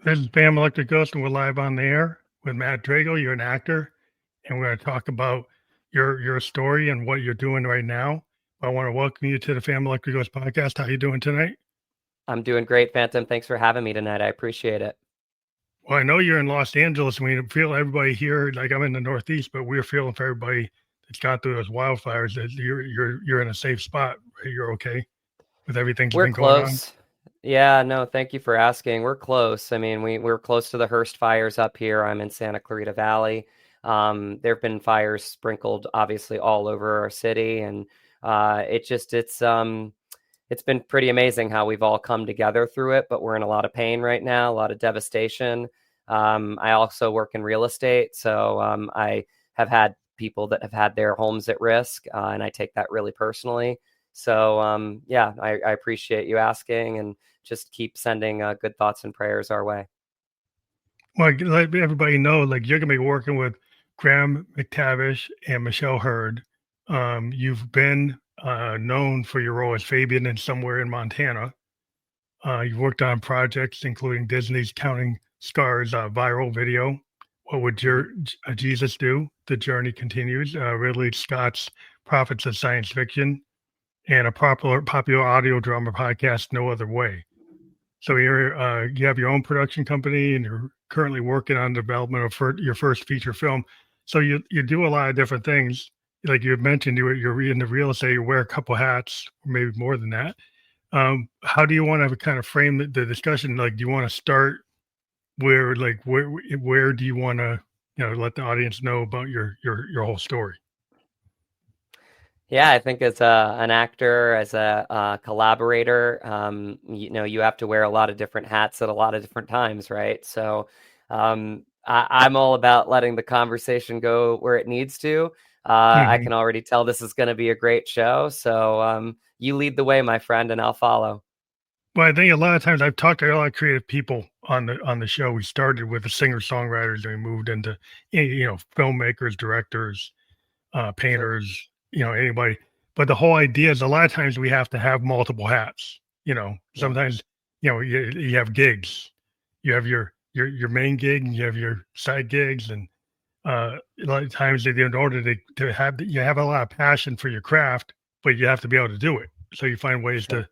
This is Bam Electric Ghost, and we're live on the air with Matt Drago. You're an actor, and we're going to talk about your story and what you're doing right now. I want to welcome you to the Family Electric Ghost podcast. How you doing tonight? I'm doing great, Phantom. Thanks for having me tonight. I appreciate it. Well, I know you're in Los Angeles, and we feel everybody here. Like I'm in the Northeast, but we're feeling for everybody that's gone through those wildfires that you're in a safe spot. Right? You're okay with everything that's We're been going on. close. Yeah, no, thank you for asking. We're close. I mean, we're close to the Hurst fires up here. I'm in Santa Clarita Valley. There have been fires sprinkled obviously all over our city, and it's been pretty amazing how we've all come together through it, but we're in a lot of pain right now, a lot of devastation. I also work in real estate, so I have had people that have had their homes at risk, and I take that really personally. So yeah, I appreciate you asking, and just keep sending good thoughts and prayers our way. Well, let everybody know, like you're gonna be working with Graham McTavish and Michelle Hurd. You've been known for your role as Fabian in Somewhere in Montana. You've worked on projects including Disney's Counting Stars viral video. What would your Jesus do? The Journey Continues. Ridley Scott's Prophets of Science Fiction, and a popular audio drama podcast, No Other Way. So you have your own production company, and you're currently working on the development of your first feature film. So you do a lot of different things. Like you mentioned, you're in the real estate. You wear a couple hats, or maybe more than that. How do you want to kind of frame the discussion? Like, do you want to start where do you want to let the audience know about your whole story? Yeah, I think as an actor, as a collaborator, you have to wear a lot of different hats at a lot of different times, right? So I'm all about letting the conversation go where it needs to. I Mm-hmm. can already tell this is going to be a great show. So you lead the way, my friend, and I'll follow. Well, I think a lot of times I've talked to a lot of creative people on the show. We started with the singer songwriters, and we moved into filmmakers, directors, Sure. painters, anybody. But the whole idea is a lot of times we have to have multiple hats. Yeah. Sometimes you have gigs, you have your main gig, and you have your side gigs, and a lot of times in order to have you have a lot of passion for your craft, but you have to be able to do it. So you find ways Sure.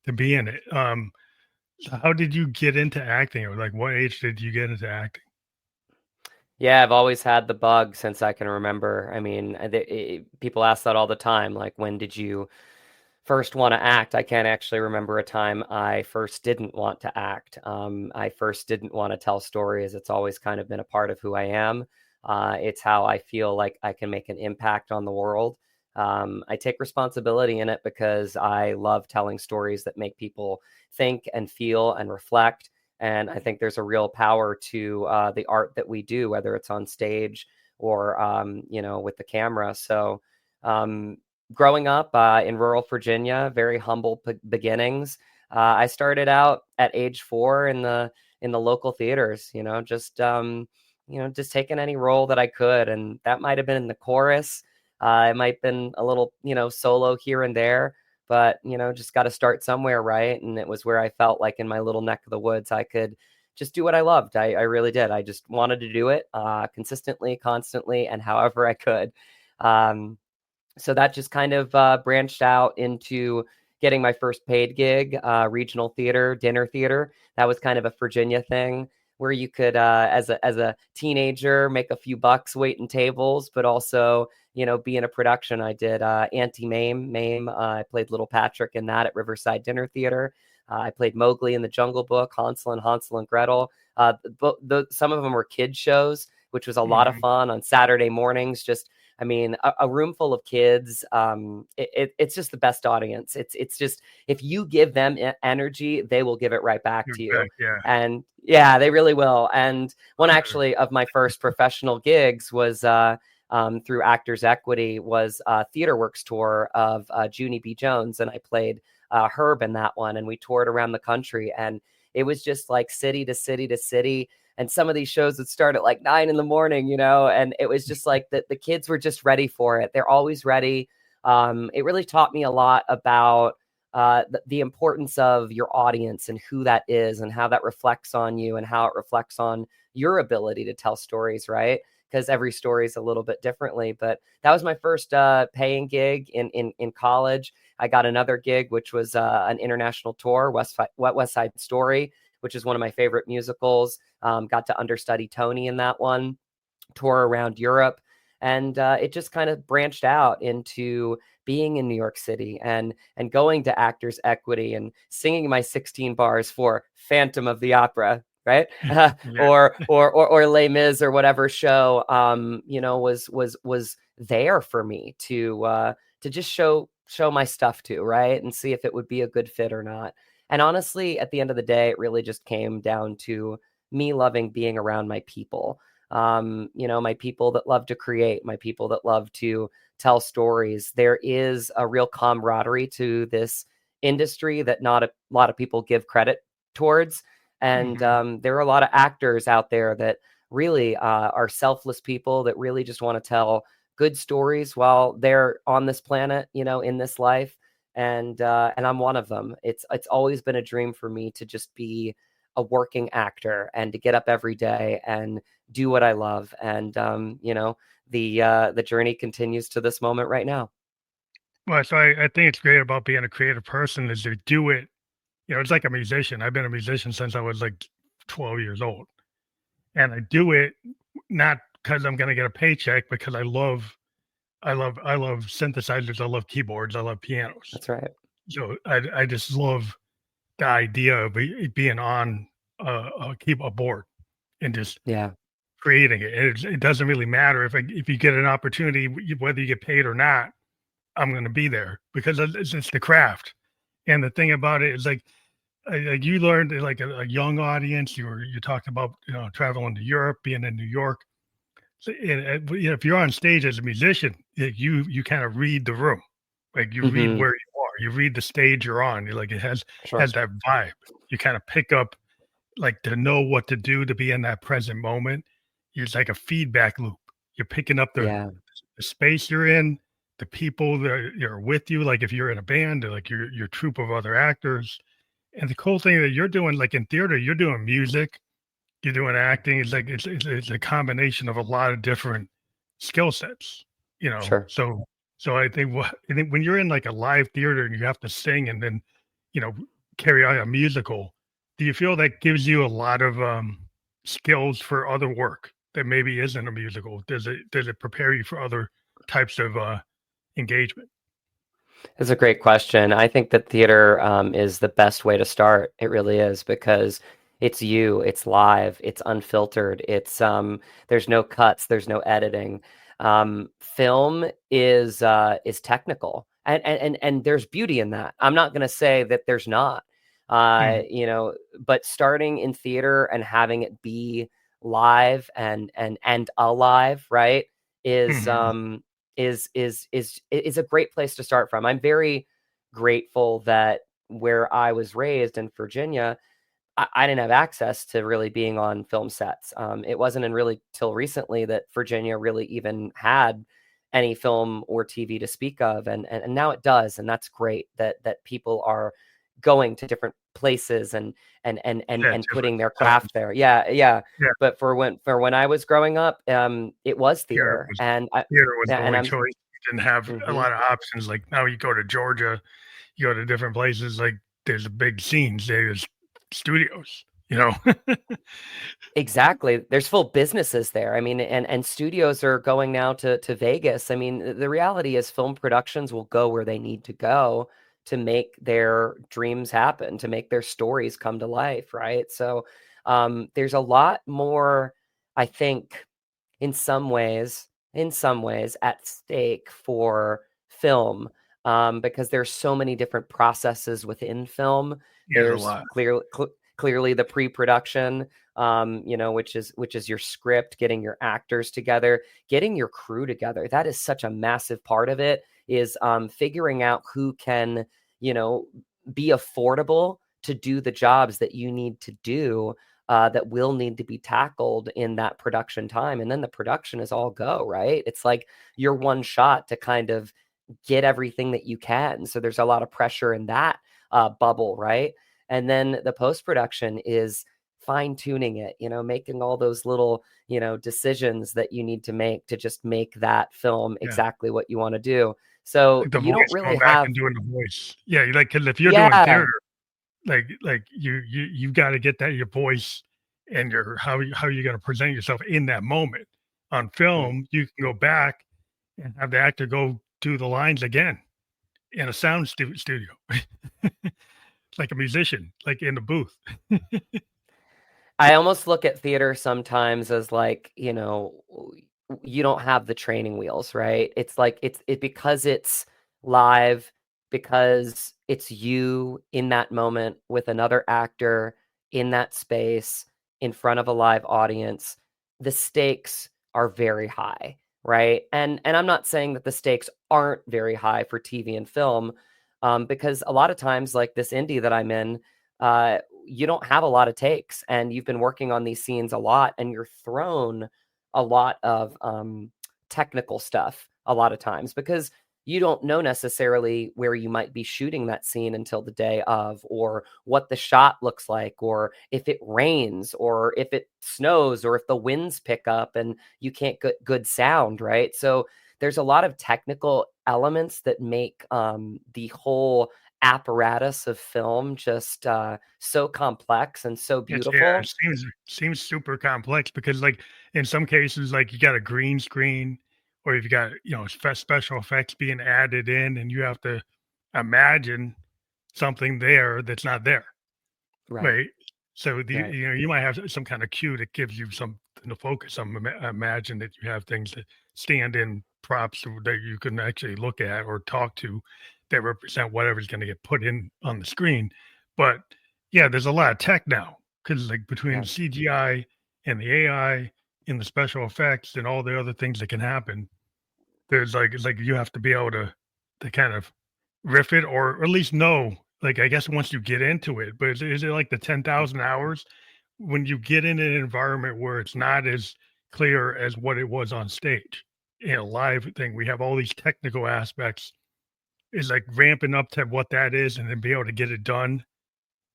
to be in it. So how did you get into acting, or like what age did you get into acting? Yeah, I've always had the bug since I can remember. I mean, people ask that all the time. Like, when did you first want to act? I can't actually remember a time I first didn't want to act. I first didn't want to tell stories. It's always kind of been a part of who I am. It's how I feel like I can make an impact on the world. I take responsibility in it because I love telling stories that make people think and feel and reflect. And I think there's a real power to the art that we do, whether it's on stage or with the camera. So um, growing up in rural Virginia, very humble beginnings. I started out at age 4 in the local theaters. Just taking any role that I could, and that might have been in the chorus. It might have been a little, solo here and there, but just got to start somewhere, right? And it was where I felt like in my little neck of the woods, I could just do what I loved. I really did. I just wanted to do it consistently, constantly, and however I could. Um, so that just kind of branched out into getting my first paid gig, regional theater, dinner theater. That was kind of a Virginia thing where you could, as a teenager, make a few bucks waiting tables, but also, be in a production. I did Auntie Mame. I played Little Patrick in that at Riverside Dinner Theater. I played Mowgli in The Jungle Book, Hansel and Gretel. Some of them were kid shows, which was a lot of Mhm. fun on Saturday mornings. Just, I mean, a room full of kids. It's just the best audience. It's just, if you give them energy, they will give it right back In to you. fact, yeah. And yeah, they really will. And one actually of my first professional gigs was through Actors Equity, was a Theater Works tour of Junie B. Jones, and I played Herb in that one, and we toured around the country, and it was just like city to city to city. And some of these shows would start at like 9 a.m, and it was just like the kids were just ready for it. They're always ready. It really taught me a lot about the importance of your audience and who that is and how that reflects on you and how it reflects on your ability to tell stories, right? Because every story is a little bit differently. But that was my first paying gig in college. I got another gig, which was an international tour, West Side Story, which is one of my favorite musicals. Got to understudy Tony in that one, tour around Europe. And it just kind of branched out into being in New York City and going to Actors Equity and singing my 16 bars for Phantom of the Opera, right? Yeah. Or Les Mis or whatever show, was there for me to just show my stuff to, right? And see if it would be a good fit or not. And honestly, at the end of the day, it really just came down to me loving being around my people. My people that love to create, my people that love to tell stories. There is a real camaraderie to this industry that not a lot of people give credit towards. And there are a lot of actors out there that really are selfless people that really just want to tell good stories while they're on this planet, in this life. And I'm one of them. It's always been a dream for me to just be a working actor and to get up every day and do what I love. And the journey continues to this moment right now. Well, so I think it's great about being a creative person is to do it. It's like a musician. I've been a musician since I was like 12 years old. And I do it not because I'm going to get a paycheck, because I love synthesizers. I love keyboards. I love pianos. That's right. So I just love the idea of being on a board and just Yeah. creating it. It doesn't really matter if you get an opportunity, whether you get paid or not. I'm going to be there because it's the craft. And the thing about it is like you learned like a young audience. You talked about traveling to Europe, being in New York. So, if you're on stage as a musician, you kind of read the room, like you read where you are, you read the stage you're on. You're like it has Sure. that vibe. You kind of pick up like to know what to do to be in that present moment. It's like a feedback loop. You're picking up Yeah. the space you're in, the people that are with you. Like if you're in a band, or like your troupe of other actors. And the cool thing that you're doing, like in theater, you're doing music, you're doing acting. It's like it's a combination of a lot of different skill sets. Sure. So I think when you're in like a live theater and you have to sing and then you know carry on a musical, do you feel that gives you a lot of skills for other work that maybe isn't a musical? Does it prepare you for other types of engagement? It's a great question. I think that theater is the best way to start. It really is because it's you, it's live, it's unfiltered, there's no cuts, there's no editing. Film is technical, and there's beauty in that. I'm not going to say that there's not. Mm, But starting in theater and having it be live and alive, right, is mhm. um is a great place to start from. I'm very grateful that where I was raised in Virginia, I didn't have access to really being on film sets. It wasn't in really till recently that Virginia really even had any film or TV to speak of, and now it does, and that's great that people are going to different places Yeah, and different putting their settings. craft there. Yeah, yeah. Yeah, But for when I was growing up, it was theater theater, was and I theater was yeah, the and only I'm choice. You didn't have a mhm. lot of options. Like now, you go to Georgia, you go to different places. Like there's big scenes. There's studios. Exactly. There's full businesses there. I mean, and studios are going now to Vegas. I mean, the reality is film productions will go where they need to go to make their dreams happen, to make their stories come to life, right? So, there's a lot more, I think, in some ways at stake for film, because there's so many different processes within film. There's a There's lot. clearly the pre-production, which is your script, getting your actors together, getting your crew together. That is such a massive part of it, is figuring out who can, you know, be affordable to do the jobs that you need to do, that will need to be tackled in that production time. And then the production is all go, right? It's like your one shot to kind of get everything that you can. So there's a lot of pressure in that bubble, right? And then the post production is fine tuning it, making all those little, decisions that you need to make to just make that film Yeah. exactly what you want to do. So Like the you don't voice, really going back have, and doing the voice. Yeah, like, 'cause if you're doing yeah, theater, like you gotta get that your voice and your how you gotta present yourself in that moment. On right. film, you can go back and have the actor go do the lines again in a sound studio, like a musician, like in the booth. I almost look at theater sometimes as like, you don't have the training wheels, right? It's like because it's live, because it's you in that moment with another actor in that space in front of a live audience. The stakes are very high, right? And I'm not saying that the stakes aren't very high for TV and film, because a lot of times, like this indie that I'm in, uh, you don't have a lot of takes, and you've been working on these scenes a lot, and you're thrown a lot of technical stuff a lot of times because you don't know necessarily where you might be shooting that scene until the day of, or what the shot looks like, or if it rains, or if it snows, or if the winds pick up and you can't get good sound, right? So there's a lot of technical elements that make the whole apparatus of film just so complex and so It beautiful. seems super complex because, like, in some cases, like, you got a green screen or you've got, special effects being added in, and you have to imagine something there that's not there. Right, Right. So right. you might have some kind of cue that gives you something to focus on. Imagine that you have things that stand in props that you can actually look at or talk to that represent whatever's going to get put in on the screen. But yeah, there's a lot of tech now because, like, between Yeah. the CGI and the AI and the special effects and all the other things that can happen, there's like it's like you have to be able to kind of riff it or at least know, like, I guess once you get into it, but is it like the 10,000 hours when you get in an environment where it's not as clear as what it was on stage? In a live thing, we have all these technical aspects. Is like ramping up to what that is and then be able to get it done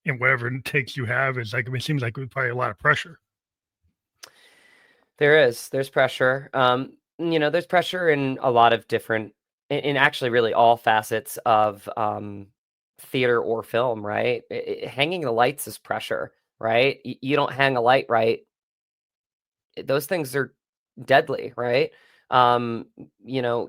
and whatever it takes you have is like, I mean, it seems like probably a lot of pressure. There's pressure. There's pressure in a lot of different, in actually really all facets of theater or film, right? Hanging the lights is pressure, right? You don't hang a light right, those things are deadly, right? Um,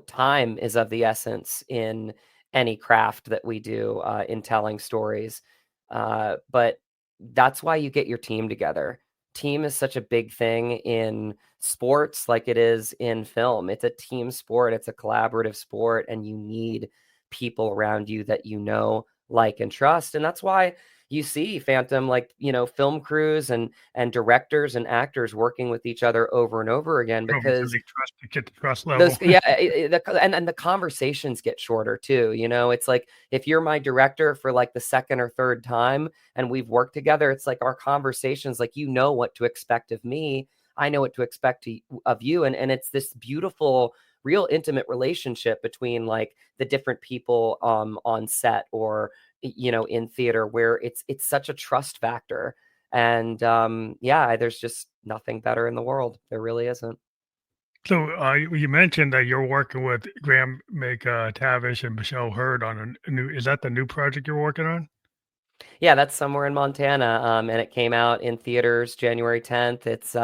time is of the essence in any craft that we do in telling stories. But that's why you get your team together. Team is such a big thing in sports like it is in film. It's a team sport, it's a collaborative sport, and you need people around you that like, and trust. And that's why you see Phantom, like, film crews and directors and actors working with each other over and over again Because because they trust to get the trust level. those, yeah, and the conversations get shorter too. It's like if you're my director for like the second or third time and we've worked together, it's like our conversations, like, what to expect of me, I know what to expect of you, and it's this beautiful, real intimate relationship between like the different people on set, or in theater, where it's such a trust factor. And yeah, there's just nothing better in the world. There really isn't. So, you mentioned that you're working with Graham McTavish and Michelle Hurd on a new. Is that the new project you're working on? Yeah, that's somewhere in Montana, and it came out in theaters January 10th. It's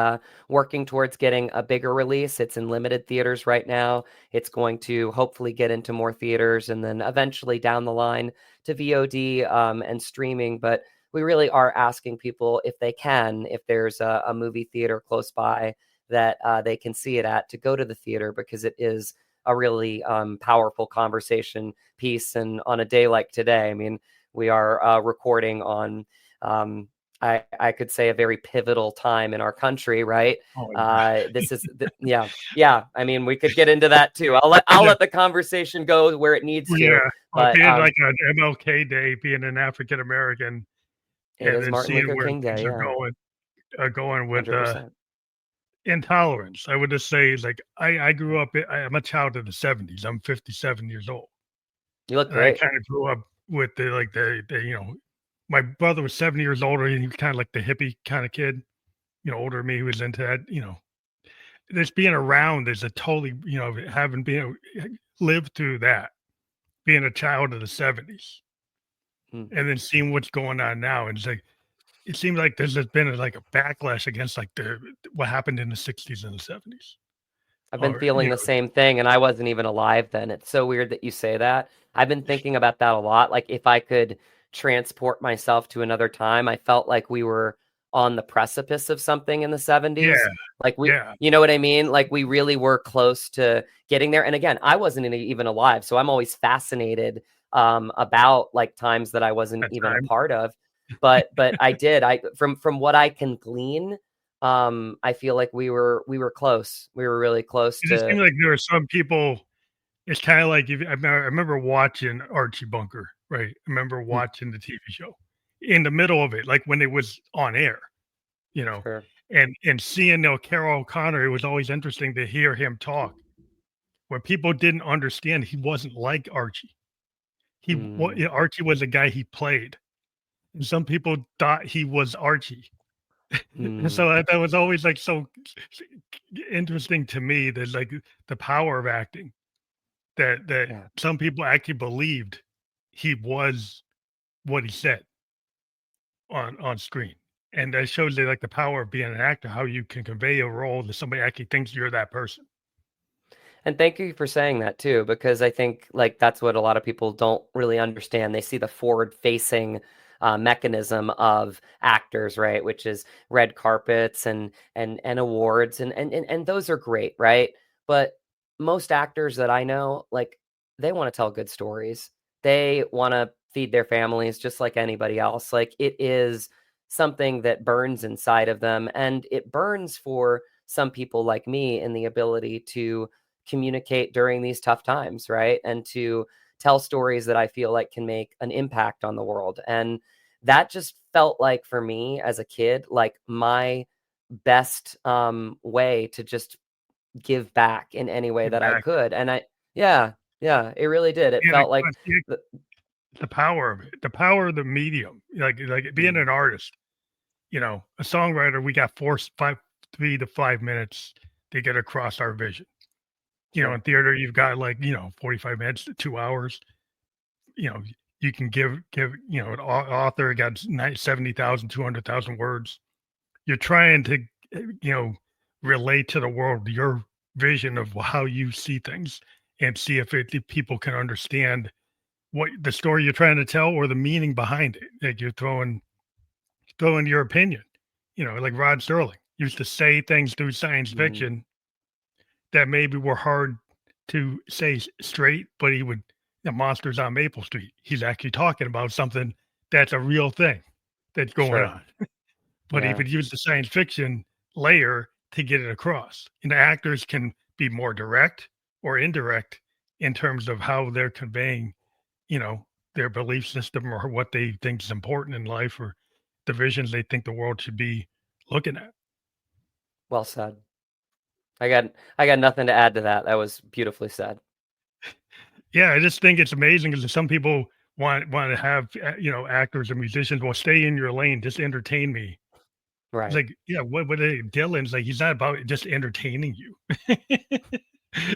working towards getting a bigger release. It's in limited theaters right now. It's going to hopefully get into more theaters and then eventually down the line to VOD and streaming. But we really are asking people, if they can, if there's a movie theater close by that they can see it at, to go to the theater, because it is a really powerful conversation piece. And on a day like today, I mean, we are recording on, I could say, a very pivotal time in our country, right? Oh, yeah. This is, yeah, yeah. I mean, we could get into that too. I'll Yeah, let the conversation go where it needs well, to, yeah. Well, but being like an MLK Day, being an African American, it and is then Martin seeing Luther where King things Day. Yeah, are going with 100%. intolerance. I would just say, is like I grew up. I'm a child of the '70s. I'm 57 years old. You look I great. kind of grew up with the my brother was 7 years older, and he was kinda like the hippie kinda kid, older than me, who was into that. Just being around is a totally, having been lived through that, being a child of the '70s, Mm. and then seeing what's going on now, and it's like, it seems like there's just been, like, a backlash against, like, the what happened in the '60s and the '70s, I've been or, feeling the same thing, and I wasn't even alive then. It's so weird that you say that. I've been thinking about that a lot. Like, if I could transport myself to another time, I felt like we were on the precipice of something in the yeah, 70s. Like, yeah, you know what I mean? Like, we really were close to getting there. And again, I wasn't even alive, so I'm always fascinated about like times that I wasn't that even a time. part of. But I did. I from what I can glean, I feel like we were close. We were really close It just to. seemed like there were some people. It's kinda like, if I remember watching Archie Bunker, right? I remember Hmm, watching the TV show in the middle of it, like, when it was on air, you know, sure. and seeing, Carol O'Connor, it was always interesting to hear him talk, where people didn't understand he wasn't like Archie. Mm, Archie was a guy he played, and some people thought he was Archie. And mm, so that was always, like, so interesting to me, that, like, the power of acting, that yeah. some people actually believed he was what he said on screen. And that shows you, like, the power of being an actor, how you can convey a role that somebody actually thinks you're that person. And thank you for saying that too, because I think like that's what a lot of people don't really understand. They see the forward-facing mechanism of actors, right? Which is red carpets and awards, and those are great, right? But most actors that I know, like they want to tell good stories. They want to feed their families just like anybody else. Like it is something that burns inside of them, and it burns for some people like me in the ability to communicate during these tough times, right? And to tell stories that I feel like can make an impact on the world. And that just felt like for me as a kid, like my best way to just give back in any way Give that I back. could. And yeah, yeah, it really did. It And felt like, the, the power of it, the power of the medium, like being mm, an artist, a songwriter, we got 3 to 5 minutes to get across our vision. In sure, theater, you've got, like, 45 minutes to 2 hours. you know, you can give, an author got 70,000, 200,000 words. You're trying to, uh, you know, relate to the world your vision of how you see things, and see if people can understand what the story you're trying to tell, or the meaning behind it. Like, you're throwing your opinion. Like Rod Serling used to say things through science mm, fiction that maybe were hard to say straight, but he would, the Monsters on Maple Street, he's actually talking about something that's a real thing that's going sure, on. But he yeah. would use the science fiction layer to get it across. And the actors can be more direct or indirect in terms of how they're conveying, you know, their belief system, or what they think is important in life, or the visions they think the world should be looking at. Well said. I got nothing to add to that. That was beautifully said. Yeah, I just think it's amazing, because some people want to have, actors and musicians, well, stay in your lane, just entertain me. It's Right. like, yeah, what Dylan's like, he's not about just entertaining you.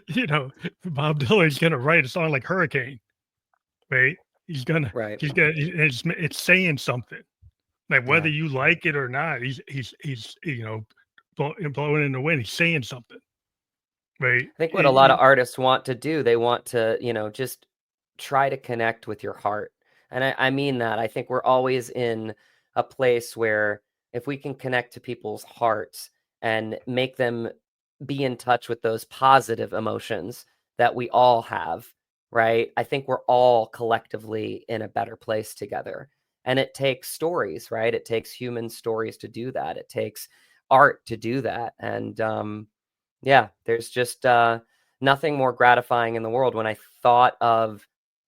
You know, Bob Dylan's gonna write a song like Hurricane, right? He's gonna Right. he's gonna it's saying something. Like, whether Yeah. you like it or not, he's blowing in the wind. He's saying something, right? I think what a lot of artists want to do, they want to, just try to connect with your heart. And I mean that. I think we're always in a place where if we can connect to people's hearts and make them be in touch with those positive emotions that we all have, right? I think we're all collectively in a better place together. And it takes stories, right? It takes human stories to do that. It takes art to do that. And yeah, there's just nothing more gratifying in the world when I thought of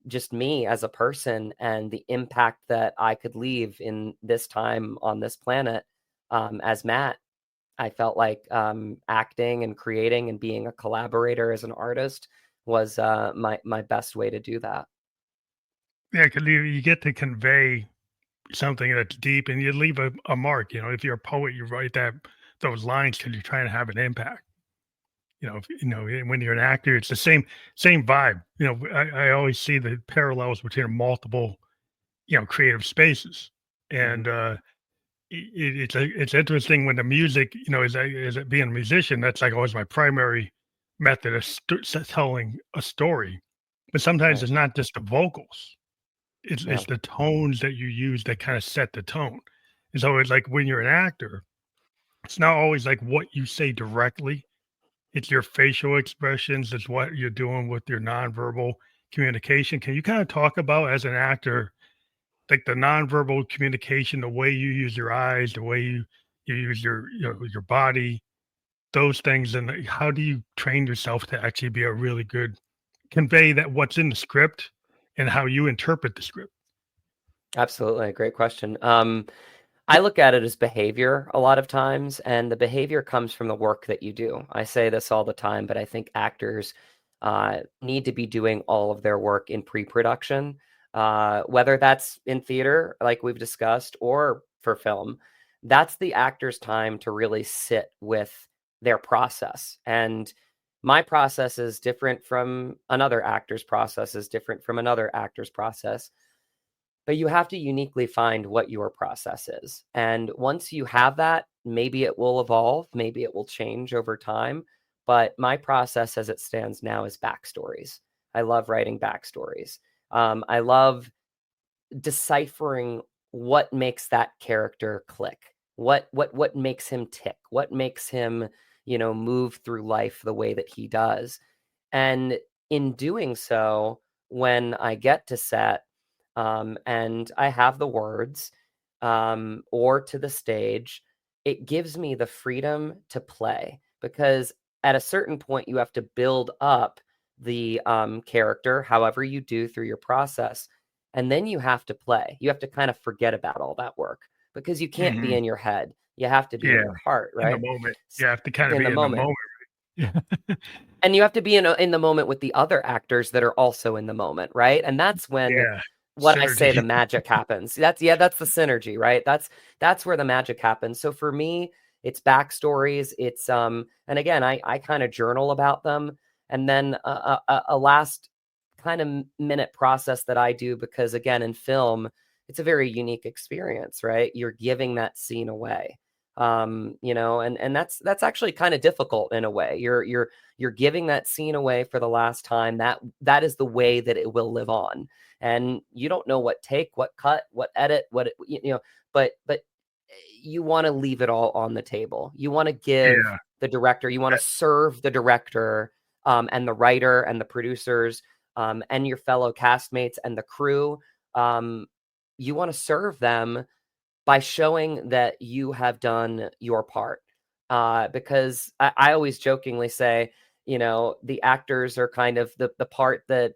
just me as a person and the impact that I could leave in this time on this planet as Matt. I felt like acting and creating and being a collaborator as an artist was my best way to do that. Yeah, because you get to convey something that's deep, and you leave a mark. You know, if you're a poet, you write those lines because you're trying to have an impact. You know, when you're an actor, it's the same vibe. You know, I always see the parallels between multiple, creative spaces, Hmm. and it's interesting when the music, is it being a musician. That's like always my primary method of telling a story, but sometimes Right. it's not just the vocals. It's Yeah. the tones that you use that kind of set the tone. And so it's like when you're an actor, it's not always like what you say directly. It's your facial expressions. It's what you're doing with your nonverbal communication. Can you kind of talk about as an actor, like the nonverbal communication, the way you use your eyes, the way you use your body, those things, and how do you train yourself to actually be a really good convey that what's in the script and how you interpret the script? Absolutely. Great question. I look at it as behavior a lot of times, and the behavior comes from the work that you do. I say this all the time, but I think actors need to be doing all of their work in pre-production, whether that's in theater, like we've discussed, or for film. That's the actor's time to really sit with their process. And my process is different from another actor's process, is different from another actor's process, but you have to uniquely find what your process is. And once you have that, maybe it will evolve, maybe it will change over time. But my process as it stands now is backstories. I love writing backstories. I love deciphering what makes that character click. What makes him tick? What makes him, move through life the way that he does? And in doing so, when I get to set, and I have the words, or to the stage, it gives me the freedom to play, because at a certain point, you have to build up the character, however you do through your process. And then you have to play. You have to kind of forget about all that work because you can't be Mhm. in your head. You have to be in Yeah, your heart, in the right? moment. S- You have to kinda In be the in the moment. moment. Yeah. And you have to be in the moment with the other actors that are also in the moment, right? And that's when Yeah. what I say the Synergy. magic happens. That's the synergy, right? That's where the magic happens. So for me, it's backstories. It's and again, I kind of journal about them, and then a last kind of minute process that I do, because again, in film, it's a very unique experience, right? You're giving that scene away. And that's actually kind of difficult in a way. You're giving that scene away for the last time. That is the way that it will live on, and you don't know what take, what cut, what edit, but you want to leave it all on the table. You want to give Yeah. the director, you want to That serve the director, and the writer and the producers, and your fellow castmates and the crew. Um, you want to serve them by showing that you have done your part. Because I always jokingly say, the actors are kind of the part that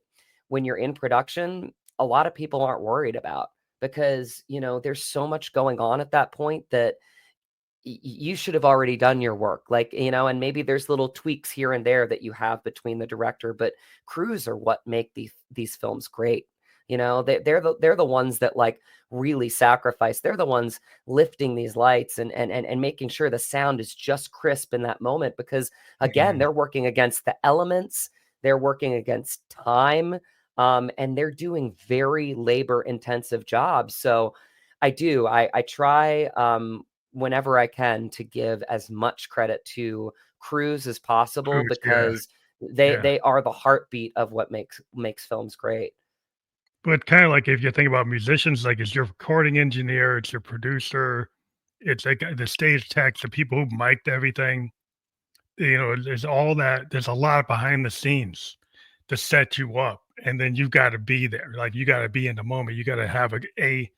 when you're in production, a lot of people aren't worried about, because, there's so much going on at that point that you should have already done your work. Like, and maybe there's little tweaks here and there that you have between the director, but crews are what make these films great. They're the ones that like really sacrifice. They're the ones lifting these lights and making sure the sound is just crisp in that moment, because again, mhm. they're working against the elements, they're working against time, and they're doing very labor intensive jobs. So I try, whenever I can, to give as much credit to crews as possible, Cruise, yeah, because they yeah. they are the heartbeat of what makes films great. But kinda like if you think about musicians, like, it's your recording engineer, it's your producer, it's like, the stage techs, the people who mic'd everything, there's all that there's a lot behind the scenes to set you up, and then you gotta be there, like, you gotta be in the moment, you gotta have a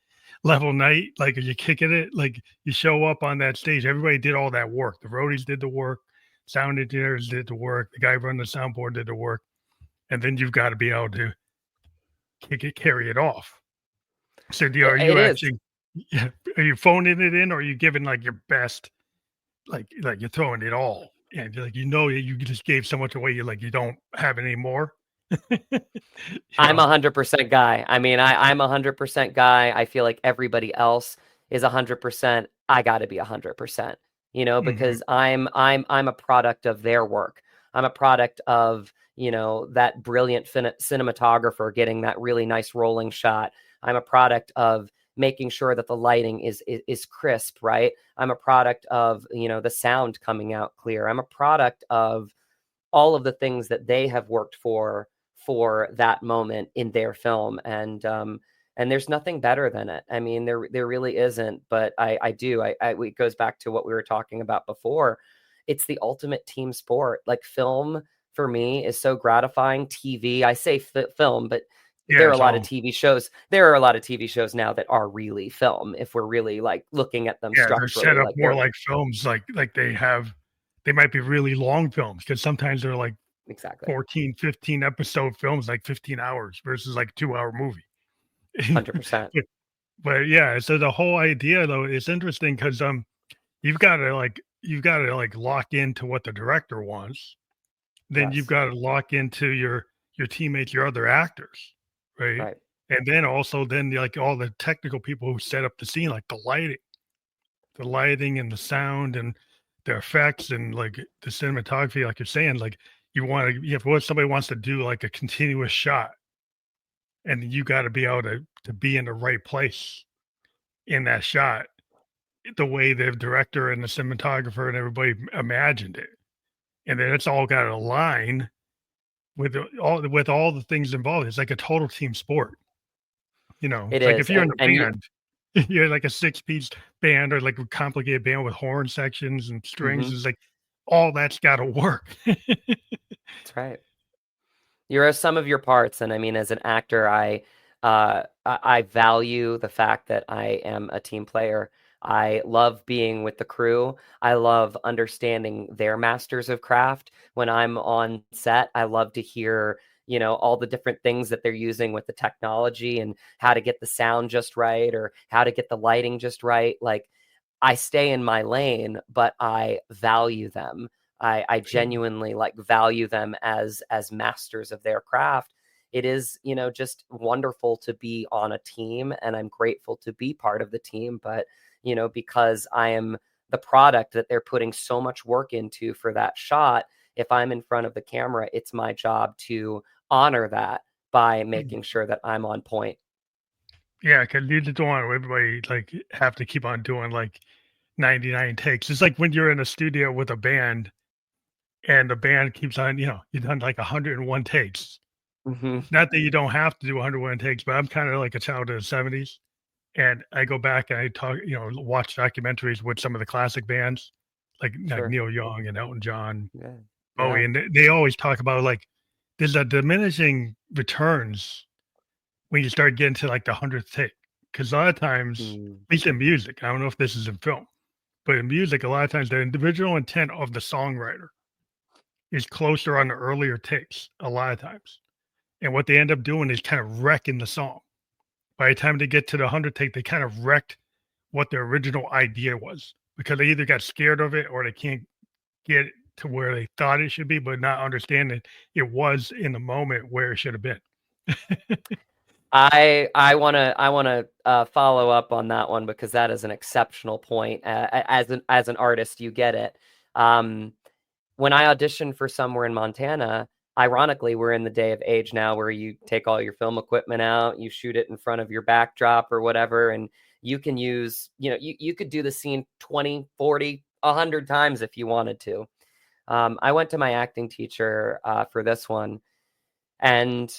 level night, like, are you kicking it, like, you show up on that stage, everybody did all that work, the roadies did the work, sound engineers did the work, the guy running the soundboard did the work, and then you've gotta be able to kick it carry it off. So, are It you is. actually yeah, are you phoning it in, or are you giving, like, your best, like, you're throwing it all, and, like, that you just gave so much away, you don't have any more? You I'm know? 100% guy. I mean, I'm 100% guy. I feel like everybody else is 100%. I got to be 100%, Mhm. because I'm a product of their work. I'm a product of, that brilliant cinematographer getting that really nice rolling shot. I'm a product of making sure that the lighting is crisp, right? I'm a product of, the sound coming out clear. I'm a product of all of the things that they have worked for that moment in their film, and there's nothing better than it. I mean, there really isn't. But it goes back to what we were talking about before. It's the ultimate team sport. Like, film for me is so gratifying. TV, I say film, but Yeah, there are a it's lot of all TV shows. There are a lot of TV shows now that are really film, if we're really like looking at them yeah, they're set structurally. up Like, more they're like films, like they might be really long films because sometimes they're like exactly 14, 15 episode films, like 15 hours versus like 2-hour movie. 100%. But yeah, so the whole idea though is interesting because you've gotta like lock into what the director wants. Then you've Yes. gotta lock into your teammates, your other actors, right? Right. And then also then like all the technical people who set up the scene, like the lighting and the sound and the effects and like the cinematography, like you're saying, like you want to, if what somebody wants to do like a continuous shot, and you got to be able to be in the right place in that shot, the way the director and the cinematographer and everybody imagined it, and then it's all got to align with all the things involved. It's like a total team sport. It It's like if is, you're in and a you band, you're like a six-piece band or like a complicated band with horn sections and strings. mhm, Is like all that's got to work. that's right. You're a sum of your parts, and I mean, as an actor, I value the fact that I am a team player. I love being with the crew. I love understanding their masters of craft. When I'm on set, I love to hear, all the different things that they're using with the technology and how to get the sound just right or how to get the lighting just right. Like, I stay in my lane, but I value them. I genuinely like value them as masters of their craft. It is, just wonderful to be on a team, and I'm grateful to be part of the team. But, because I am the product that they're putting so much work into for that shot, if I'm in front of the camera, it's my job to honor that by making sure that I'm on point. Yeah, because you just don't want everybody like have to keep on doing like 99 takes. It's like when you're in a studio with a band and the band keeps on, you've done like 101 takes. Hmm. Not that you don't have to do 101 takes, but I'm kind of like a child of the 70s. And I go back and I talk, watch documentaries with some of the classic bands like Sure. Neil Young and Elton John, Yeah. Bowie, Yeah. and they always talk about like there's a diminishing returns when you start getting to like the 100th take. Because a lot of times, Mm. at least in music, I don't know if this is in film, but in music, a lot of times the individual intent of the songwriter is closer on the earlier takes a lot of times. And what they end up doing is kind of wrecking the song. By the time they get to the 100th take, they kind of wrecked what their original idea was because they either got scared of it or they can't get it to where they thought it should be, but not understanding it was in the moment where it should have been. I wanna follow up on that one because that is an exceptional point. As an artist, you get it. Um, when I auditioned for somewhere in Montana, ironically, we're in the day of age now where you take all your film equipment out, you shoot it in front of your backdrop or whatever, and you can use, you could do the scene 20, 40, 100 times if you wanted to. I went to my acting teacher for this one, and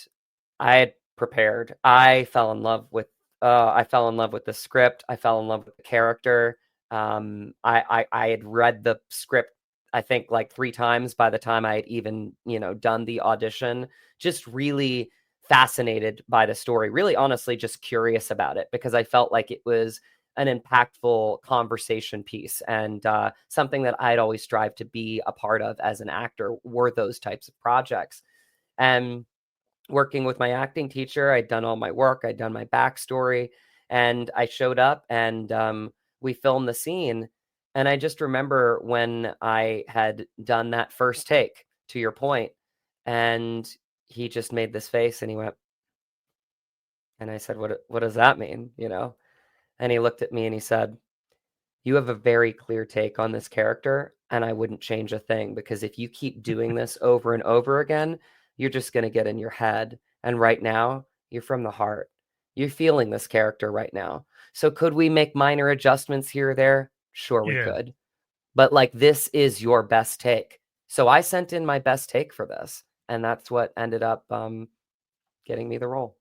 I had prepared. I fell in love with the script. I fell in love with the character. I had read the script, I think, like 3 times by the time I had even, done the audition. Just really fascinated by the story. Really, honestly, just curious about it because I felt like it was an impactful conversation piece and something that I'd always strived to be a part of as an actor were those types of projects. And working with my acting teacher, I'd done all my work, I'd done my backstory, and I showed up and we filmed the scene. And I just remember when I had done that first take, to your point, and he just made this face and he went, and I said, what does that mean? And he looked at me and he said, you have a very clear take on this character, and I wouldn't change a thing, because if you keep doing this over and over again, you're just going to get in your head. And right now, you're from the heart. You're feeling this character right now. So could we make minor adjustments here or there? Sure, we Yeah. could. But like, this is your best take. So I sent in my best take for this, and that's what ended up getting me the role.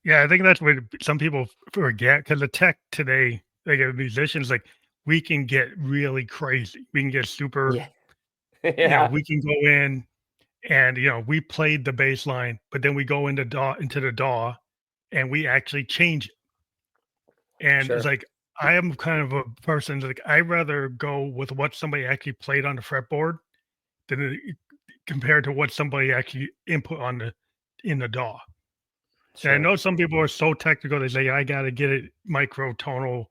Yeah, I think that's what some people forget, because the tech today, like musicians, like we can get really crazy. We can get super, Yeah. Yeah. we can go in and we played the bass line, but then we go into the DAW and we actually change it. And it's Sure. like I am kind of a person like I rather go with what somebody actually played on the fretboard than compared to what somebody actually input on in the DAW. And I Sure. know some people are so technical, they say, I got to get it microtonal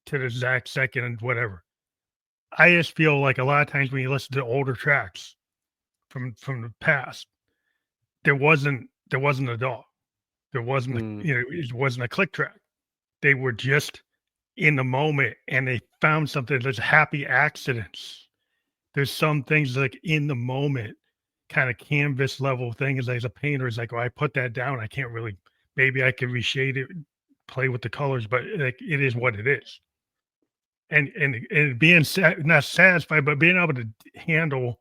to the exact second and whatever. I just feel like a lot of times when you listen to older tracks from the past, there wasn't a DAW. There wasn't Mm, it wasn't a click track. They were just in the moment and they found something. There's happy accidents. There's some things like in the moment, kind of canvas level things. As a painter, is like, oh, I put that down. I can't really. Maybe I can reshade it, play with the colors, but like it is what it is. And being not satisfied, but being able to handle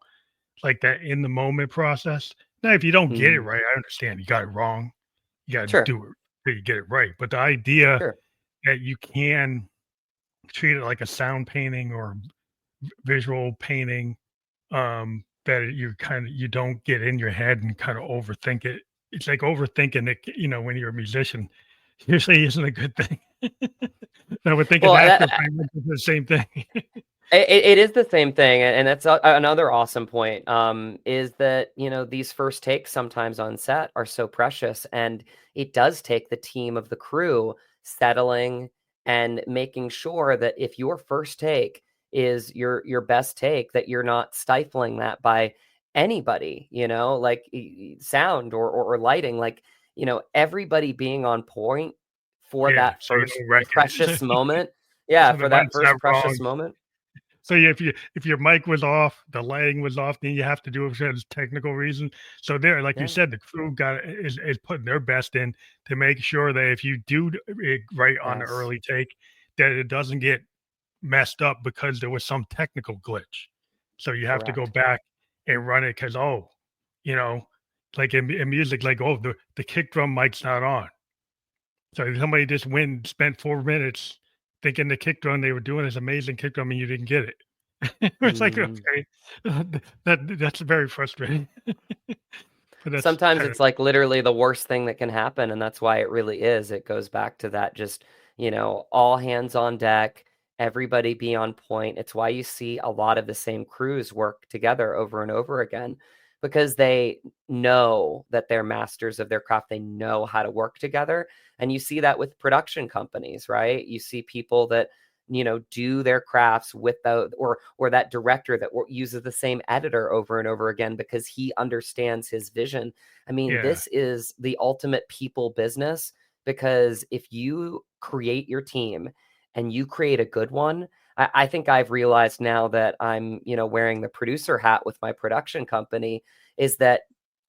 like that in the moment process. Now, if you don't get it mm. right, I understand you got it wrong. You got to Sure. do it till you get it right. But the idea Sure. that you can treat it like a sound painting or visual painting, that you don't get in your head and kind of overthink it. It's like overthinking it, when you're a musician, usually isn't a good thing. I would think an Well, actor probably went through the same thing. it is the same thing, and that's another awesome point. Is that these first takes sometimes on set are so precious, and it does take the team of the crew settling and making sure that if your first take is your best take, that you're not stifling that by anybody, like sound or lighting, like everybody being on point for Yeah, that so you first don't wreck precious it. moment. Yeah, So the for that mic's not first wrong. precious moment. So if your mic was off, the lighting was off, then you have to do it for technical reason. So there, like you Yeah, said, the crew is putting their best in to make sure that if you do it right on the yes, early take, that it doesn't get messed up because there was some technical glitch. So you have to go correct. back and run it because you know, like in music, like the kick drum mic's not on. So somebody just went spent 4 minutes thinking the kick drum they were doing this amazing kick drum and you didn't get it. It's like, Mm. okay, that's very frustrating. But that's Sometimes kind of it's like literally the worst thing that can happen, and that's why it really is. It goes back to that just, all hands on deck, everybody be on point. It's why you see a lot of the same crews work together over and over again, because they know that they're masters of their craft. They know how to work together. And you see that with production companies, right? You see people that do their crafts without, or that director that uses the same editor over and over again because he understands his vision. I mean, yeah, this is the ultimate people business, because if you create your team and you create a good one, I think I've realized now that I'm wearing the producer hat with my production company, is that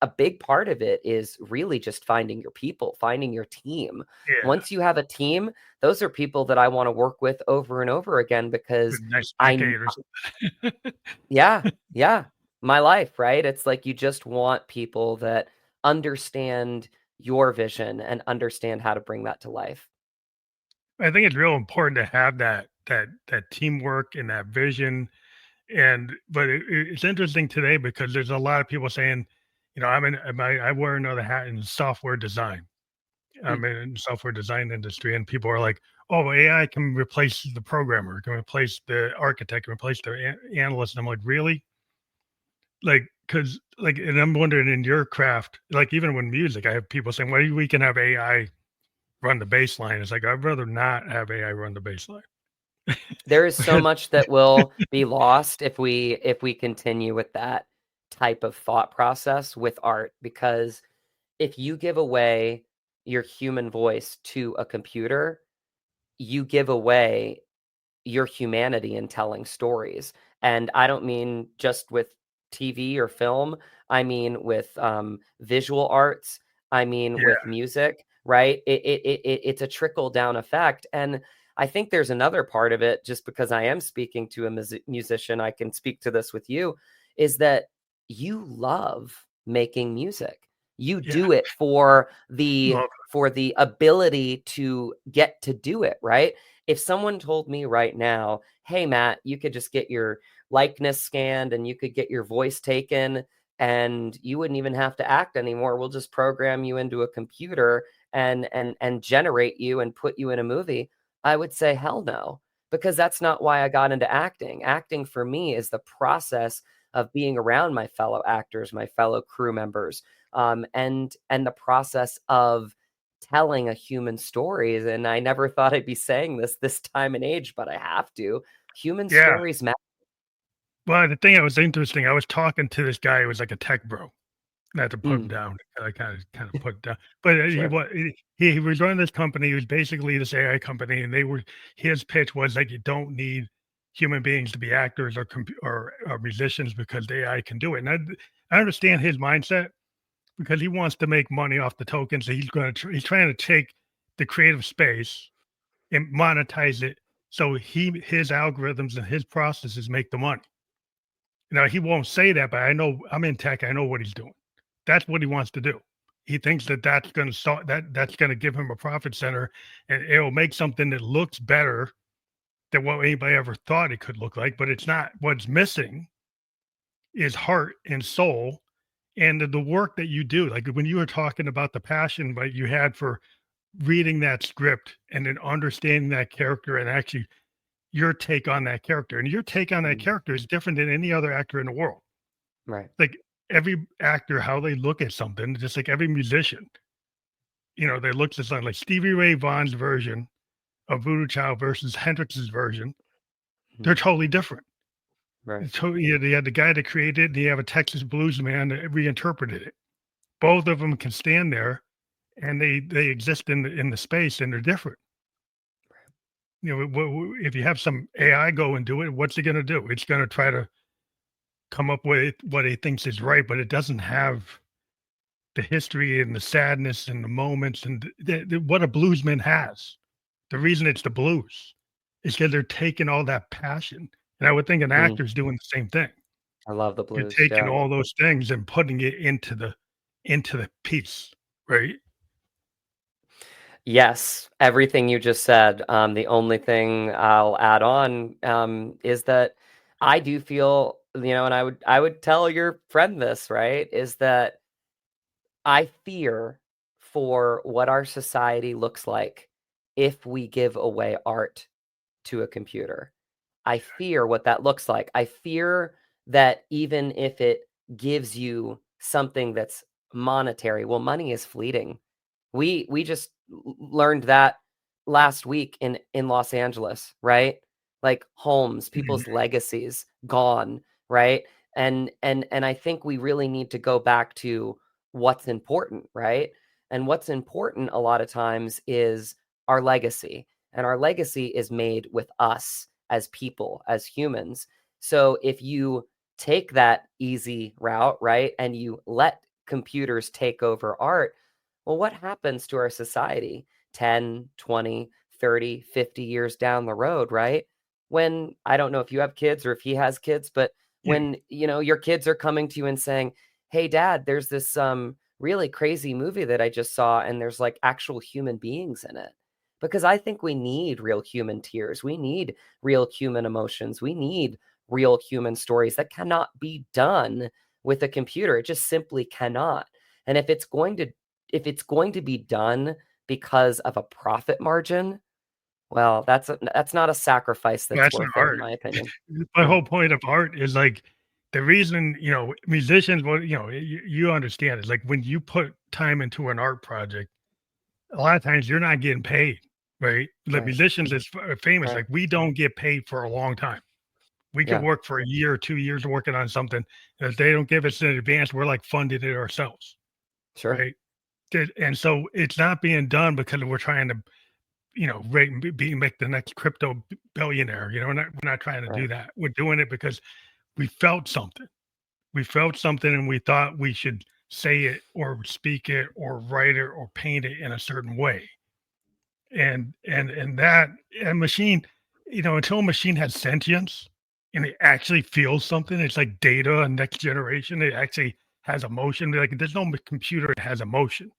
a big part of it is really just finding your people, finding your team. yeah, Once you have a team, those are people that I want to work with over and over again, with because nice I, spectators. yeah, yeah, my life, right? It's like you just want people that understand your vision and understand how to bring that to life. I think it's real important to have that teamwork and that vision. But it's interesting today because there's a lot of people saying, I wear another hat in software design. Hmm. I'm in software design industry, and people are like, "Oh, AI can replace the programmer, can replace the architect, can replace the analyst." And I'm like, "Really?" Like, because like, and I'm wondering in your craft, like even when music, I have people saying, "Well, we can have AI run the bass line." It's like I'd rather not have AI run the bass line There is so because much that will be lost if we continue with that type of thought process with art, because if you give away your human voice to a computer, you give away your humanity in telling stories. And I don't mean just with TV or film. I mean with visual arts. I mean Yeah, with music, right? It's a trickle down effect. And I think there's another part of it, just because I am speaking to a musician, I can speak to this with you, is that you love making music. You yeah, do it love for the ability to get to do it, right? If someone told me right now, hey, Matt, you could just get your likeness scanned and you could get your voice taken and you wouldn't even have to act anymore. We'll just program you into a computer and generate you and put you in a movie. I would say hell no, because that's not why I got into acting. Acting for me is the process of being around my fellow actors, my fellow crew members, and the process of telling a human stories. And I never thought I'd be saying this time and age, but I have to. Human it. Yeah. stories matter. Well, the thing that was interesting, I was talking to this guy who was like a tech bro. Not to put him Mm, down, I kind of put down, but he sure. was he was running this company. He was basically this AI company, and his pitch was like, you don't need human beings to be actors or musicians because the AI can do it. And I understand his mindset because he wants to make money off the tokens. So he's trying to take the creative space and monetize it. So his algorithms and his processes make the money. Now he won't say that, but I know I'm in tech. I know what he's doing. That's what he wants to do. He thinks that that's going to start that's going to give him a profit center, and it'll make something that looks better than what anybody ever thought it could look like. But it's not. What's missing is heart and soul, and the work that you do. Like when you were talking about the passion that you had for reading that script and then understanding that character and actually your take on that character, and your take on that Mm, character is different than any other actor in the world. right. Like every actor, how they look at something, just like every musician, they look at something like Stevie Ray Vaughan's version of Voodoo Child versus Hendrix's version. They're Mm, totally different. right. They had the guy that created it, and you have a Texas blues man that reinterpreted it. Both of them can stand there, and they exist in the space, and they're different. If you have some AI go and do it, what's it going to do? It's going to try to come up with what it thinks is right, but it doesn't have the history and the sadness and the moments and what a bluesman has. The reason it's the blues is because they're taking all that passion. And I would think an Mm, actor's doing the same thing. I love the You're blues. taking Yeah. all those things and putting it into the piece, right? Yes, everything you just said. The only thing I'll add on is that I do feel, and I would tell your friend this, right? Is that I fear for what our society looks like if we give away art to a computer. I fear what that looks like. I fear that even if it gives you something that's monetary, well, money is fleeting. We just learned that last week in Los Angeles, right? Like homes, Mhm. people's legacies gone, right? And I think we really need to go back to what's important, right? And what's important a lot of times is our legacy. And our legacy is made with us as people, as humans. So if you take that easy route, right, and you let computers take over art, well, what happens to our society 10, 20, 30, 50 years down the road, right? When I don't know if you have kids or if he has kids, but Yeah. when, your kids are coming to you and saying, "Hey dad, there's this really crazy movie that I just saw and there's like actual human beings in it." Because I think we need real human tears. We need real human emotions. We need real human stories that cannot be done with a computer. It just simply cannot. And if it's going to be done because of a profit margin, well, that's not a sacrifice that's That's an worth it, in art. my opinion. My Yeah, whole point of art is like the reason, musicians, well, you understand it. Like when you put time into an art project, a lot of times you're not getting paid, right? The right, musicians is famous. right. Like we don't get paid for a long time. We could Yeah, work for a year or 2 years working on something. And if they don't give us an advance, we're like funding it ourselves, sure. right? And so it's not being done because we're trying to, make the next crypto billionaire. We're not trying to do Right. that. We're doing it because we felt something. We felt something, and we thought we should say it or speak it or write it or paint it in a certain way. And that a machine, until a machine has sentience and it actually feels something, it's like data and next generation. It actually has emotion. Like there's no computer that has emotion.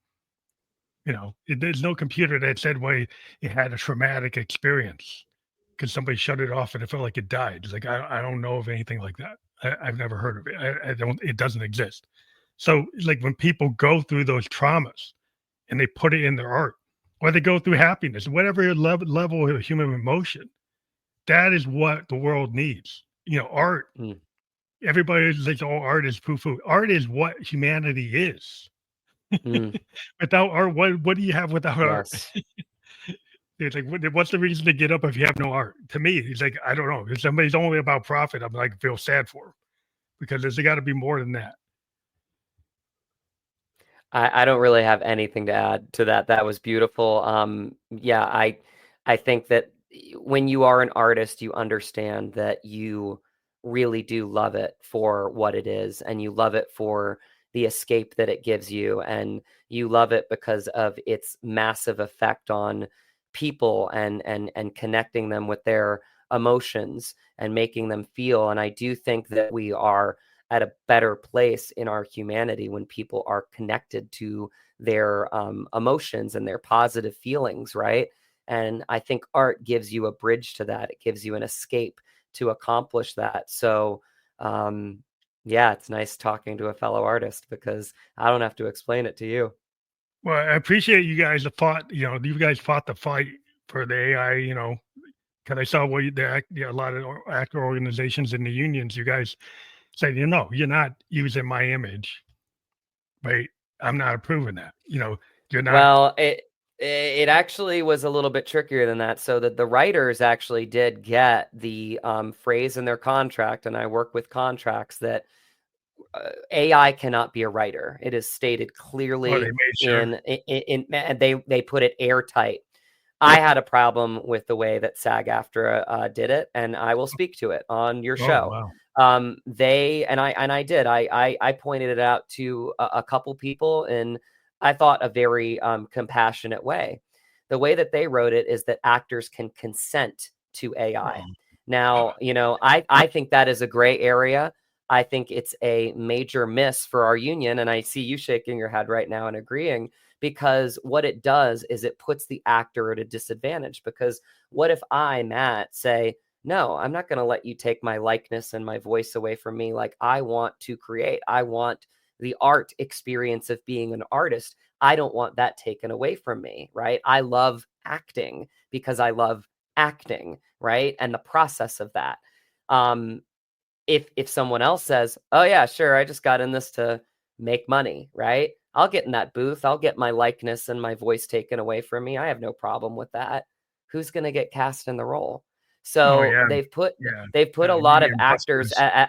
There's no computer that said, "Wait, it had a traumatic experience because somebody shut it off and it felt like it died." It's like I don't know of anything like that. I've never heard of it. I don't. It doesn't exist. So, like when people go through those traumas and they put it in their art, or they go through happiness, whatever level of human emotion, that is what the world needs. Art. Mm, Everybody's like, "Oh, art is poo-poo." Art is what humanity is. mm, Without art, what do you have without art? yes. It's like, what's the reason to get up if you have no art? To me, he's like, I don't know. If somebody's only about profit, I'm like, feel sad for him because there's got to be more than that. I don't really have anything to add to that. That was beautiful. Yeah, I think that when you are an artist, you understand that you really do love it for what it is, and you love it for the escape that it gives you, and you love it because of its massive effect on people and connecting them with their emotions and making them feel. And I do think that we are at a better place in our humanity when people are connected to their emotions and their positive feelings, right? And I think art gives you a bridge to that. It gives you an escape to accomplish that. So, yeah, it's nice talking to a fellow artist because I don't have to explain it to you. Well, I appreciate you guys that fought. You guys fought the fight for the AI. Because I saw a lot of actor organizations in the unions. You guys said, you're not using my image, right? I'm not approving that. You're not. Well, it actually was a little bit trickier than that. So that the writers actually did get the phrase in their contract, and I work with contracts that AI cannot be a writer. It is stated Oh, they clearly made sure. and they put it airtight. I had a problem with the way that SAG-AFTRA did it, and I will speak to it on your Oh, show. wow. I did. I pointed it out to a couple people in, I thought, a very compassionate way. The way that they wrote it is that actors can consent to AI. Oh, Now, I think that is a gray area. I think it's a major miss for our union, and I see you shaking your head right now and agreeing, because what it does is it puts the actor at a disadvantage. Because what if I, Matt, say, no, I'm not going to let you take my likeness and my voice away from me. Like, I want to create. I want the art experience of being an artist. I don't want that taken away from me, right? I love acting because I love acting, right? And the process of that. Um, if someone else says, "Oh yeah, sure, I just got in this to make money," right? I'll get in that booth. I'll get my likeness and my voice taken away from me. I have no problem with that. Who's going to get cast in the role? oh So yeah, yeah. they've put a lot of Union actors busters.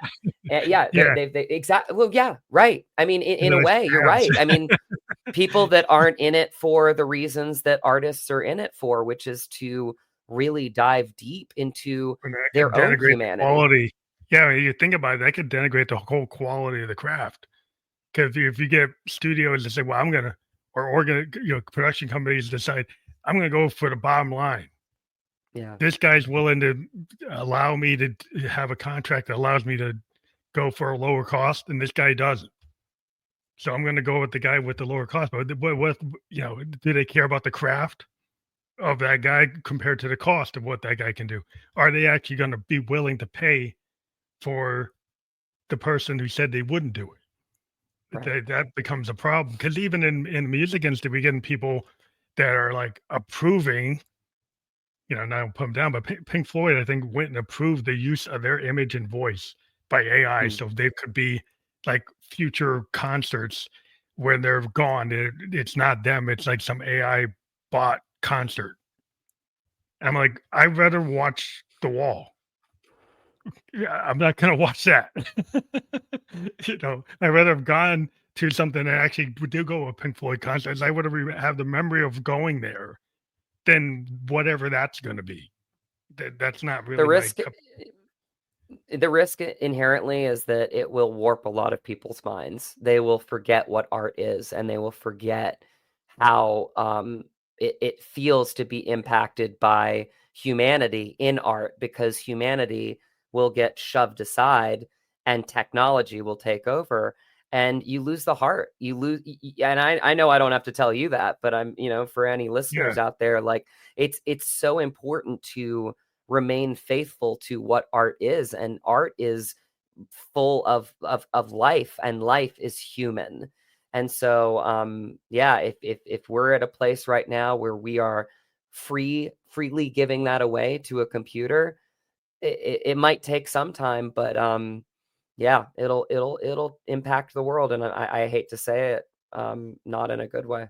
yeah, Yeah, they exactly, well, yeah, right. I mean, in a those way, you're scabs. right. I mean, people that aren't in it for the reasons that artists are in it for, which is to really dive deep into And that could their own denigrate the humanity. quality. Yeah, you think about it, that could denigrate the whole quality of the craft. Because if you get studios that say, "Well, I'm gonna," or production companies decide, "I'm gonna go for the bottom line. Yeah, This guy's willing to allow me to have a contract that allows me to go for a lower cost, and this guy doesn't. So I'm gonna go with the guy with the lower cost." But do they care about the craft of that guy compared to the cost of what that guy can do? Are they actually gonna be willing to pay for the person who said they wouldn't do it? right. That becomes a problem because even in the music industry, we getting people that are like approving. Not put them down, but Pink Floyd, I think, went and approved the use of their image and voice by AI, Hmm. so they could be like future concerts when they're gone. It's not them; it's like some AI bot concert. I'm like, I'd rather watch The Wall. Yeah, I'm not gonna watch that. I'd rather have gone to something that actually do go to Pink Floyd concerts. I would have the memory of going there than whatever that's gonna be. That's not The really my risk cup. the risk inherently is that it will warp a lot of people's minds. They will forget what art is, and they will forget how it feels to be impacted by humanity in art, because humanity will get shoved aside and technology will take over, and you lose the heart. You lose, and I know I don't have to tell you that, but I'm, for any listeners Yeah, out there, like it's so important to remain faithful to what art is, and art is full of life, and life is human. And so yeah, if we're at a place right now where we are freely giving that away to a computer, it might take some time, but yeah, it'll impact the world, and I hate to say it, not in a good way.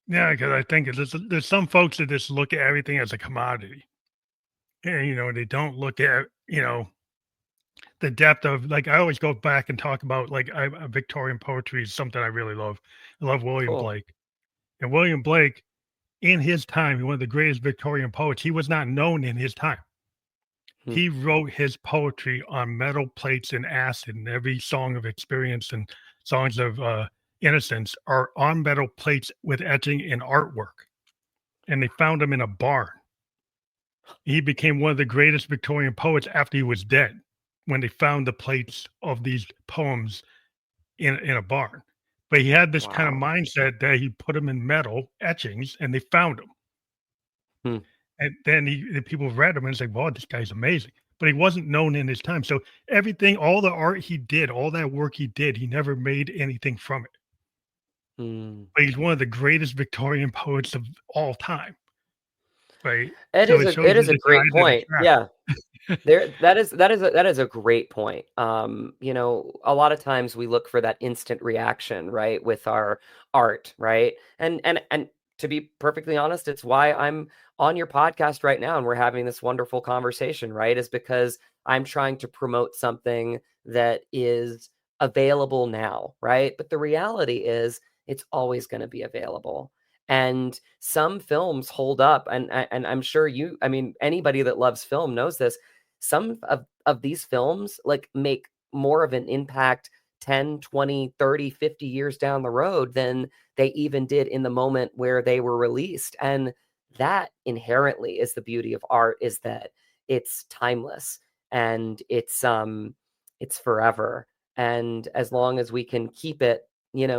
yeah, because I think there's some folks that just look at everything as a commodity, and they don't look at the depth of, like, I always go back and talk about, like, Victorian poetry is something I really love. I love William Cool. Blake, and William Blake, in his time, one of the greatest Victorian poets. He was not known in his time. Hmm. He wrote his poetry on metal plates and acid, and every song of experience and songs of innocence are on metal plates with etching and artwork. And they found him in a barn. He became one of the greatest Victorian poets after he was dead, when they found the plates of these poems in a barn. But he had this kind of Wow. mindset that he put them in metal etchings, and they found them. Hmm. And then the people read him and say, "Wow, this guy's amazing." But he wasn't known in his time. So everything, all the art he did, all that work he did, he never made anything from it. Hmm. But he's one of the greatest Victorian poets of all time, right? It So is it a shows it you is a the great ties that point. attract. Yeah. That is a great point. A lot of times we look for that instant reaction, right, with our art, right? And to be perfectly honest, it's why I'm on your podcast right now and we're having this wonderful conversation, right? Is because I'm trying to promote something that is available now, right? But the reality is it's always going to be available. And some films hold up, and I'm sure I mean, anybody that loves film knows this. Some of these films like make more of an impact 10, 20, 30, 50 years down the road than they even did in the moment where they were released. And that inherently is the beauty of art, is that it's timeless, and it's forever. And as long as we can keep it,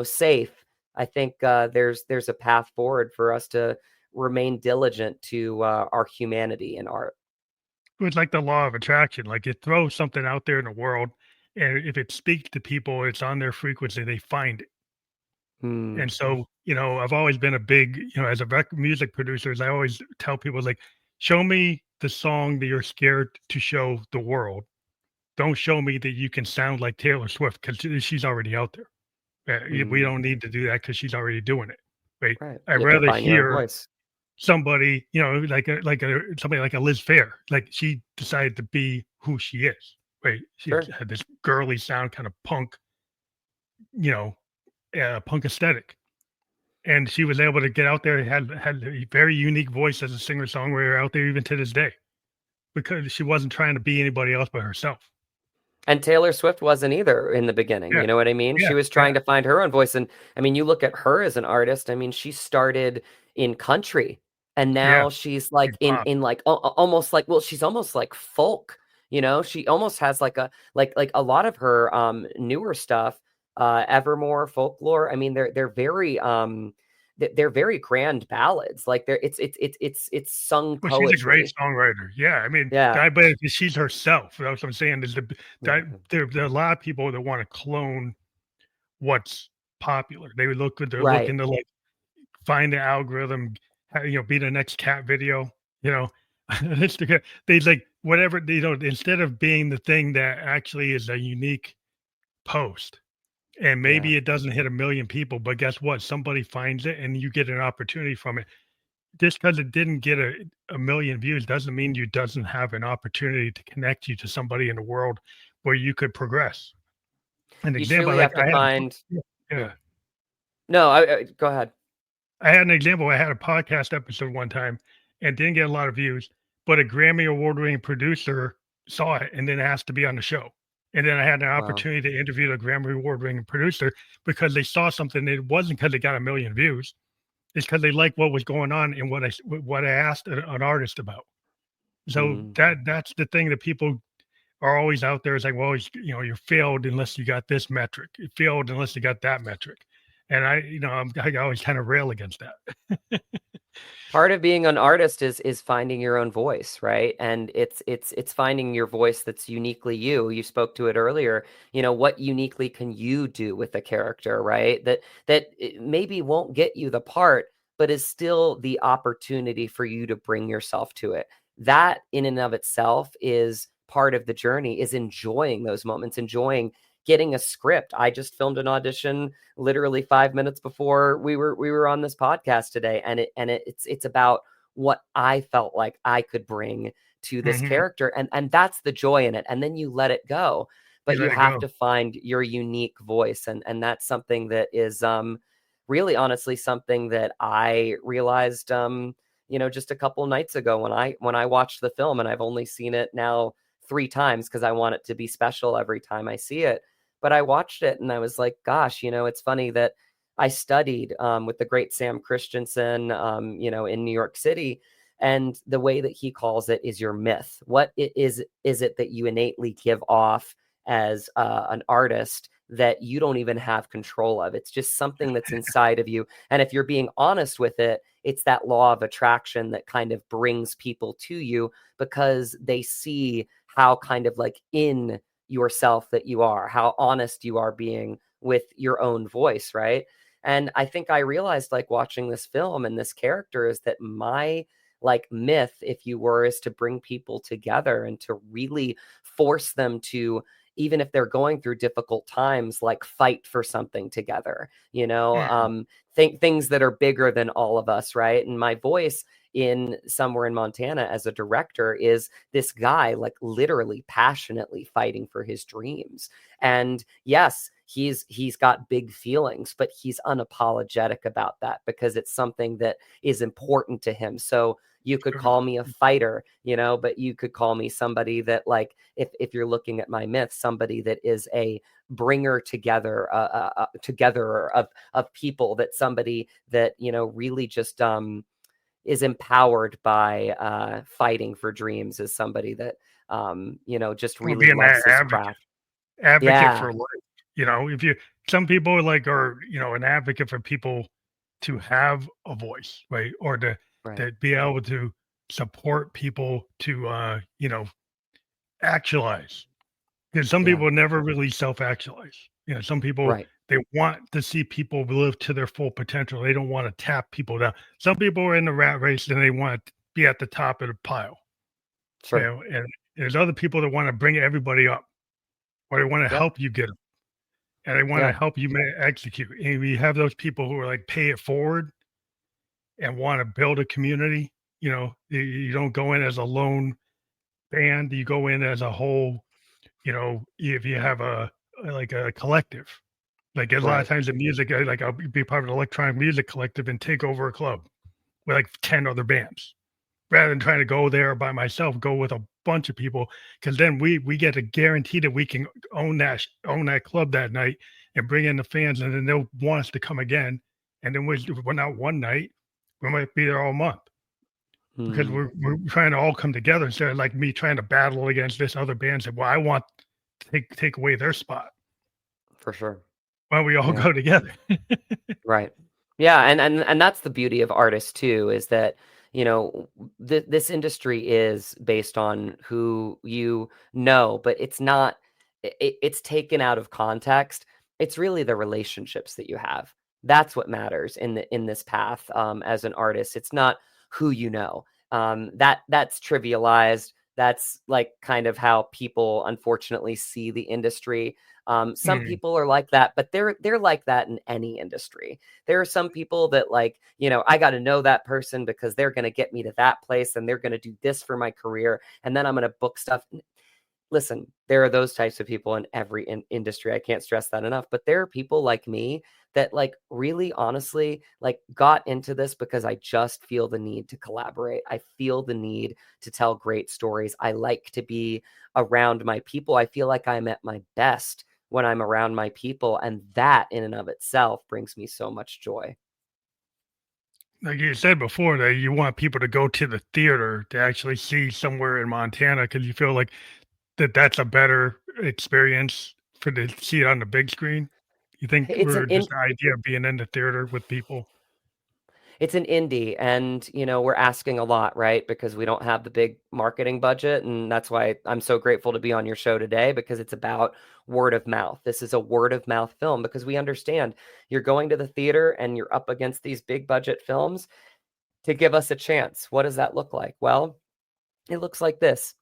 safe, I think there's a path forward for us to remain diligent to our humanity in art. It's like the law of attraction. Like, you throw something out there in the world, and if it speaks to people, it's on their frequency, they find it. Hmm. And so, I've always been a big, as a music producers, I always tell people, like, show me the song that you're scared to show the world. Don't show me that you can sound like Taylor Swift, because she's already out there. We Hmm. don't need to do that because she's already doing it. Right. Right. I'd You have to rather find your own hear voice. somebody, somebody like a Liz Fair, like, she decided to be who she is. Right. She Sure. had this girly sound, kind of punk, you know, punk aesthetic, and she was able to get out there, had a very unique voice as a singer-songwriter out there even to this day, because she wasn't trying to be anybody else but herself. And Taylor Swift wasn't either in the beginning, Yeah, you know what I mean? yeah, She was yeah, trying to find her own voice, and, I mean, you look at her as an artist, I mean, she started in country, and yeah, now she's, she like, popped. in, like, almost like, well, she's almost like folk, you know? She almost has, like, a lot of her, newer stuff, Evermore, Folklore, I mean, they're very, they're very grand ballads, like, it's sung Well, she's a great poetry. songwriter. Yeah, I mean, Yeah. I bet she's herself. That's what I'm saying, is that Yeah. there are a lot of people that wanna clone what's popular. They're Right. looking to, like, find the algorithm, be the next cat video, you know? Instagram, they, like, whatever, instead of being the thing that actually is a unique post, and Yeah. maybe it doesn't hit 1,000,000 people, but guess what? Somebody finds it and you get an opportunity from it. just because it didn't get a million views doesn't mean you doesn't have an opportunity to connect you to somebody in the world where you could progress. An You example, truly like have to find. yeah, No, go ahead. I had an example. I had a podcast episode one time and didn't get a lot of views, but a Grammy award-winning producer saw it and then asked to be on the show. And then I had an Wow. opportunity to interview the Grammy award-winning producer because they saw something. It wasn't because they got a million views. It's because they liked what was going on and what I asked an artist about. So Mm. that's the thing that people are always out there. Is like, well, you failed unless you got this metric. You failed unless you got that metric. And I always kind of rail against that. Part of being an artist is finding your own voice, right? And it's finding your voice that's uniquely you. You spoke to it earlier. What uniquely can you do with a character, right? That it maybe won't get you the part, but is still the opportunity for you to bring yourself to it. That in and of itself is part of the journey, is enjoying those moments, enjoying getting a script. I just filmed an audition literally 5 minutes before we were on this podcast today, and it's about what I felt like I could bring to this Mhm. character, and that's the joy in it. And then you let it go, You but you let it have go. to find your unique voice, and that's something that is really honestly something that I realized just a couple nights ago when I watched the film, and I've only seen it now 3 times because I want it to be special every time I see it. But I watched it and I was like, gosh, it's funny that I studied with the great Sam Christensen, in New York City. And the way that he calls it is your myth. What is it that you innately give off as an artist that you don't even have control of? It's just something that's inside of you. And if you're being honest with it, it's that law of attraction that kind of brings people to you because they see how kind of like in yourself that you are, how honest you are being with your own voice, right? And I think I realized, like, watching this film and this character, is that my like myth, if you were, is to bring people together and to really force them to, even if they're going through difficult times, like fight for something together, Mhm. think things that are bigger than all of us, right? And my voice in Somewhere in Montana as a director is this guy, like, literally passionately fighting for his dreams. And yes, he's got big feelings, but he's unapologetic about that because it's something that is important to him. So you could Sure. call me a fighter, but you could call me somebody that, like, if you're looking at my myth, somebody that is a bringer together, together of people, that somebody that really just is empowered by fighting for dreams, is somebody that just Or really being that loves his craft. advocate Yeah, for life. If you some people like are, an advocate for people to have a voice, right? Or right. to be able to support people to actualize. Because some Yeah, people never really self-actualize. Some people, right. they want to see people live to their full potential. They don't want to tap people down. Some people are in the rat race and they want to be at the top of the pile. Sure. And there's other people that want to bring everybody up or they want to Yep. help you get them and they want to Yeah. help you execute. And we have those people who are like pay it forward and want to build a community. You don't go in as a lone band, you go in as a whole. If you have like a collective, like a lot of Right. times in music, like I'll be part of an electronic music collective and take over a club with like 10 other bands rather than trying to go there by myself, go with a bunch of people. Cause then we get a guarantee that we can own that club that night and bring in the fans. And then they'll want us to come again. And then we're not one night, we might be there all month because Mm, we're trying to all come together instead of like me trying to battle against this other band. Say, well, I want to take away their spot. for sure. Why don't we all Yeah. go together? Right. Yeah, and that's the beauty of artists too, is that, this industry is based on who you know, but it's not, it's taken out of context. It's really the relationships that you have. That's what matters in this path as an artist. It's not who you know. That's trivialized. That's like kind of how people unfortunately see the industry. Some Mm, people are like that, but they're like that in any industry. There are some people that like, I got to know that person because they're going to get me to that place and they're going to do this for my career and then I'm going to book stuff. Listen, there are those types of people in every industry. I can't stress that enough. But there are people like me that like really honestly like got into this because I just feel the need to collaborate. I feel the need to tell great stories. I like to be around my people. I feel like I'm at my best when I'm around my people. And that in and of itself brings me so much joy. like you said before, that you want people to go to the theater to actually see somewhere in Montana because you feel like that's a better experience for to see it on the big screen. You think It's an we're just in the idea of being in the theater with people? it's an indie and we're asking a lot, right? Because we don't have the big marketing budget and that's why I'm so grateful to be on your show today because it's about word of mouth. This is a word of mouth film because we understand you're going to the theater and you're up against these big budget films to give us a chance. What does that look like? Well, it looks like this.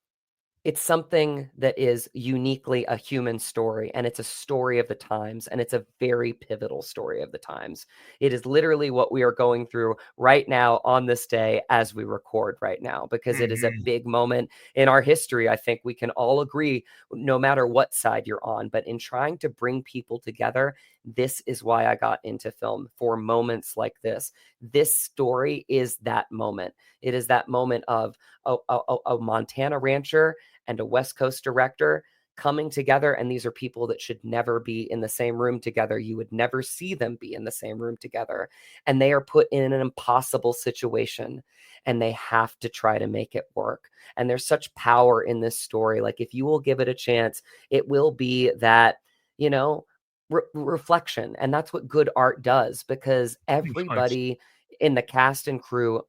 It's something that is uniquely a human story, and it's a story of the times, and it's a very pivotal story of the times. It is literally what we are going through right now on this day as we record right now, because it is a Mhm. big moment in our history. I think we can all agree, no matter what side you're on. But in trying to bring people together, this is why I got into film for moments like this. This story is that moment. It is that moment of a Montana rancher and a West Coast director coming together. And these are people that should never be in the same room together. You would never see them be in the same room together. And they are put in an impossible situation and they have to try to make it work. And there's such power in this story. Like, if you will give it a chance, it will be that, you know, reflection. And that's what good art does because Influence. everybody in the cast and crew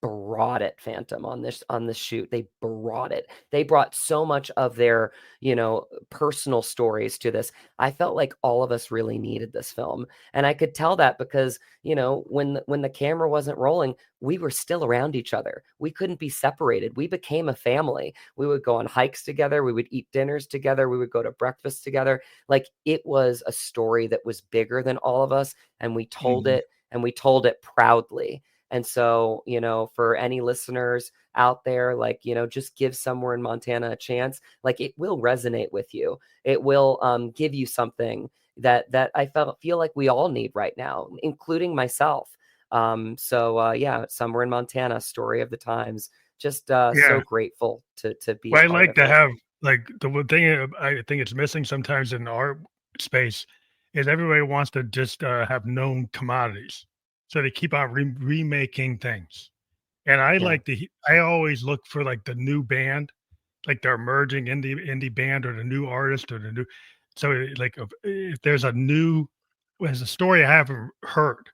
brought it. Phantom on this shoot, they brought it. They brought so much of their personal stories to this. I felt like all of us really needed this film, and I could tell that because when the camera wasn't rolling, we were still around each other. We couldn't be separated. We became a family. We would go on hikes together, we would eat dinners together, we would go to breakfast together. Like, it was a story that was bigger than all of us, and we told Mhm. it, and we told it proudly. And so, for any listeners out there, like, just give Somewhere in Montana a chance. Like, it will resonate with you. It will give you something that I feel like we all need right now, including myself. Yeah, Somewhere in Montana, story of the times. Just so Yeah. grateful to be a Well, I part like of to it. have like the one thing I think it's missing sometimes in our space is everybody wants to just have known commodities, so they keep on remaking things. And I Yeah, like to. I always look for like the new band, like the emerging indie band or the new artist or the new. So like if there's a new, there's a story I haven't heard,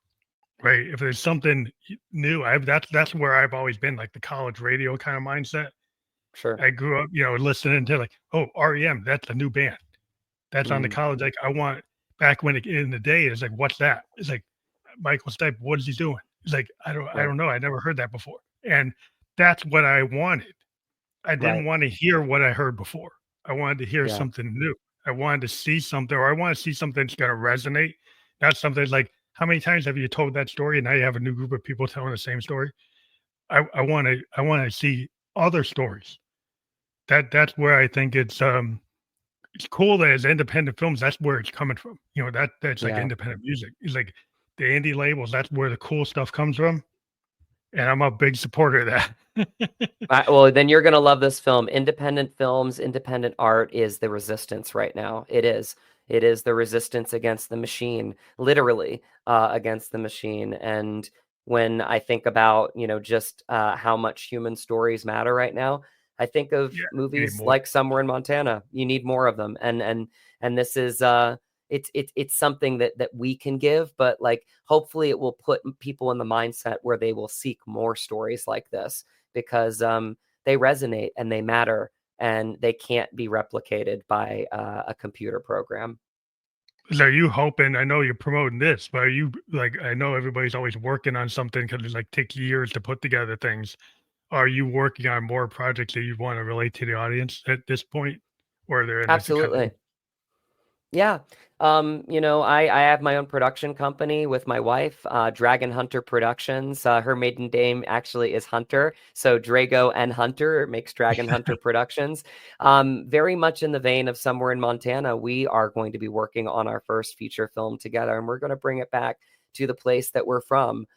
right? If there's something new, that's where I've always been, like the college radio kind of mindset. sure. I grew up, listening to like, oh, REM, that's a new band. That's on the Mm, college. Like I want back when in the day, it's like, what's that? It's like Michael Stipe, what is he doing? It's like, I right, don't know. I never heard that before. And that's what I wanted. I didn't right. want to hear what I heard before. I wanted to hear Yeah, something new. I wanted to see something, or I want to see something that's going to resonate. Not something like, how many times have you told that story and now you have a new group of people telling the same story? I want to see other stories. That's where I think it's cool that as independent films, that's where it's coming from. That's like yeah. independent music. It's like the indie labels, that's where the cool stuff comes from. And I'm a big supporter of that. Well, then you're gonna love this film. Independent films, independent art is the resistance right now. It is. It is the resistance against the machine, literally, against the machine. And when I think about, just how much human stories matter right now, I think of Yeah, movies anymore. like Somewhere in Montana. You need more of them. And this is it's something that we can give, but like hopefully it will put people in the mindset where they will seek more stories like this because they resonate and they matter and they can't be replicated by a computer program. So are you hoping, I know you're promoting this, but are you like, I know everybody's always working on something because it like takes years to put together things. are you working on more projects that you want to relate to the audience at this point, or they're in this kind of? Absolutely. Yeah. I have my own production company with my wife, Dragon Hunter Productions. Her maiden name actually is Hunter. So Drago and Hunter makes Dragon Hunter Productions. Very much in the vein of Somewhere in Montana, we are going to be working on our first feature film together, and we're going to bring it back to the place that we're from.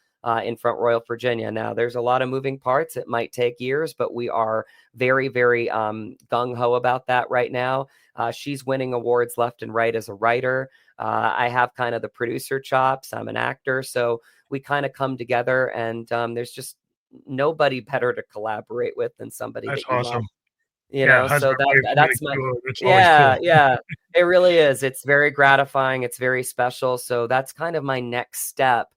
In Front Royal, Virginia. Now, there's a lot of moving parts. It might take years, but we are very, very gung ho about that right now. She's winning awards left and right as a writer. I have kind of the producer chops. I'm an actor. So we kind of come together, and there's just nobody better to collaborate with than somebody That's that you love. awesome. You Yeah, know, so husband wife like that's my duo. That's always yeah, cool. yeah. It really is. It's very gratifying. It's very special. So that's kind of my next step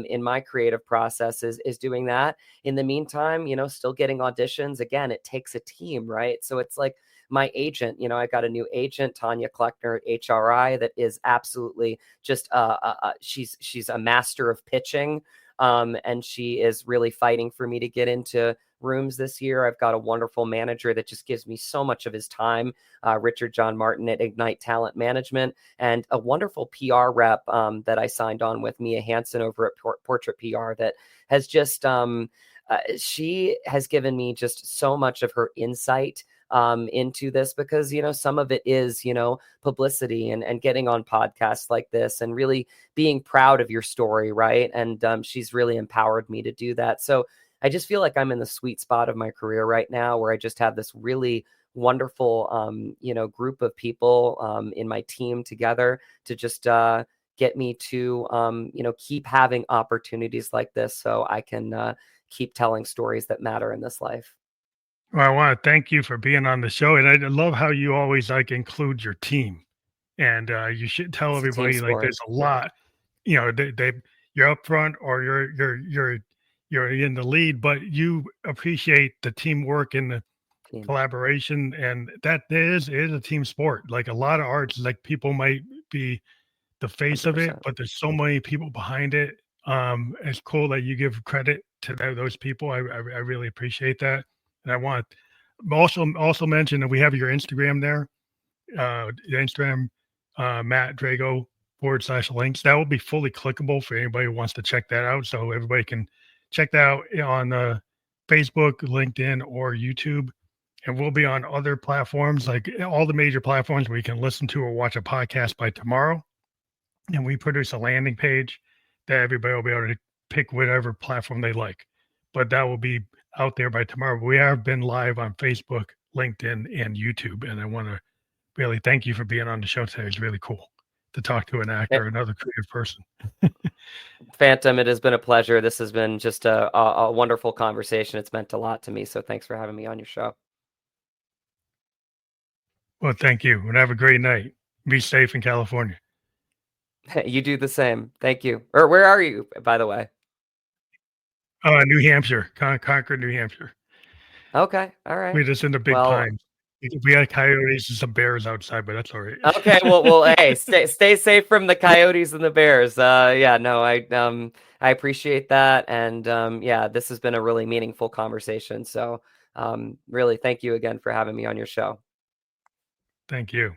in my creative process is doing that. In the meantime, still getting auditions. Again, it takes a team, right? So it's like my agent, I got a new agent, Tanya Kleckner at HRI, that is absolutely just she's a master of pitching. And she is really fighting for me to get into rooms this year. I've got a wonderful manager that just gives me so much of his time, Richard John Martin at Ignite Talent Management, and a wonderful PR rep that I signed on with, Mia Hansen over at Portrait PR, that has just she has given me just so much of her insight into this, because some of it is publicity and getting on podcasts like this and really being proud of your story, right? And she's really empowered me to do that. So I just feel like I'm in the sweet spot of my career right now, where I just have this really wonderful, group of people in my team together to just get me to, keep having opportunities like this, so I can keep telling stories that matter in this life. Well, I want to thank you for being on the show, and I love how you always like include your team. And you should tell It's a team everybody like sport. there's a lot. They you're up front or you're in the lead, but you appreciate the teamwork and the Team, collaboration, and that is a team sport. Like a lot of arts, like people might be the face of it, 100%. but there's so many people behind it. It's cool that you give credit to those people. I really appreciate that, and I want to also mention that we have your Instagram there, the Instagram, Matt Drago /links. That will be fully clickable for anybody who wants to check that out. So everybody can check that out on Facebook, LinkedIn, or YouTube. And we'll be on other platforms, like all the major platforms where you can listen to or watch a podcast by tomorrow. And we produce a landing page that everybody will be able to pick whatever platform they like. But that will be out there by tomorrow. We have been live on Facebook, LinkedIn, and YouTube. And I want to really thank you for being on the show today. It's really cool to talk to an Eh, actor, another creative person. Phantom, it has been a pleasure. This has been just a wonderful conversation. It's meant a lot to me. So thanks for having me on your show. Well, thank you, and have a great night. Be safe in California. You do the same. Thank you. Or where are you, by the way? New Hampshire, Concord, New Hampshire. Okay. All right. We're just in the big Well, pines. We had coyotes and some bears outside, but that's all right. okay. Well, hey, stay safe from the coyotes and the bears. Yeah, no, I appreciate that. And yeah, this has been a really meaningful conversation. So really thank you again for having me on your show. Thank you.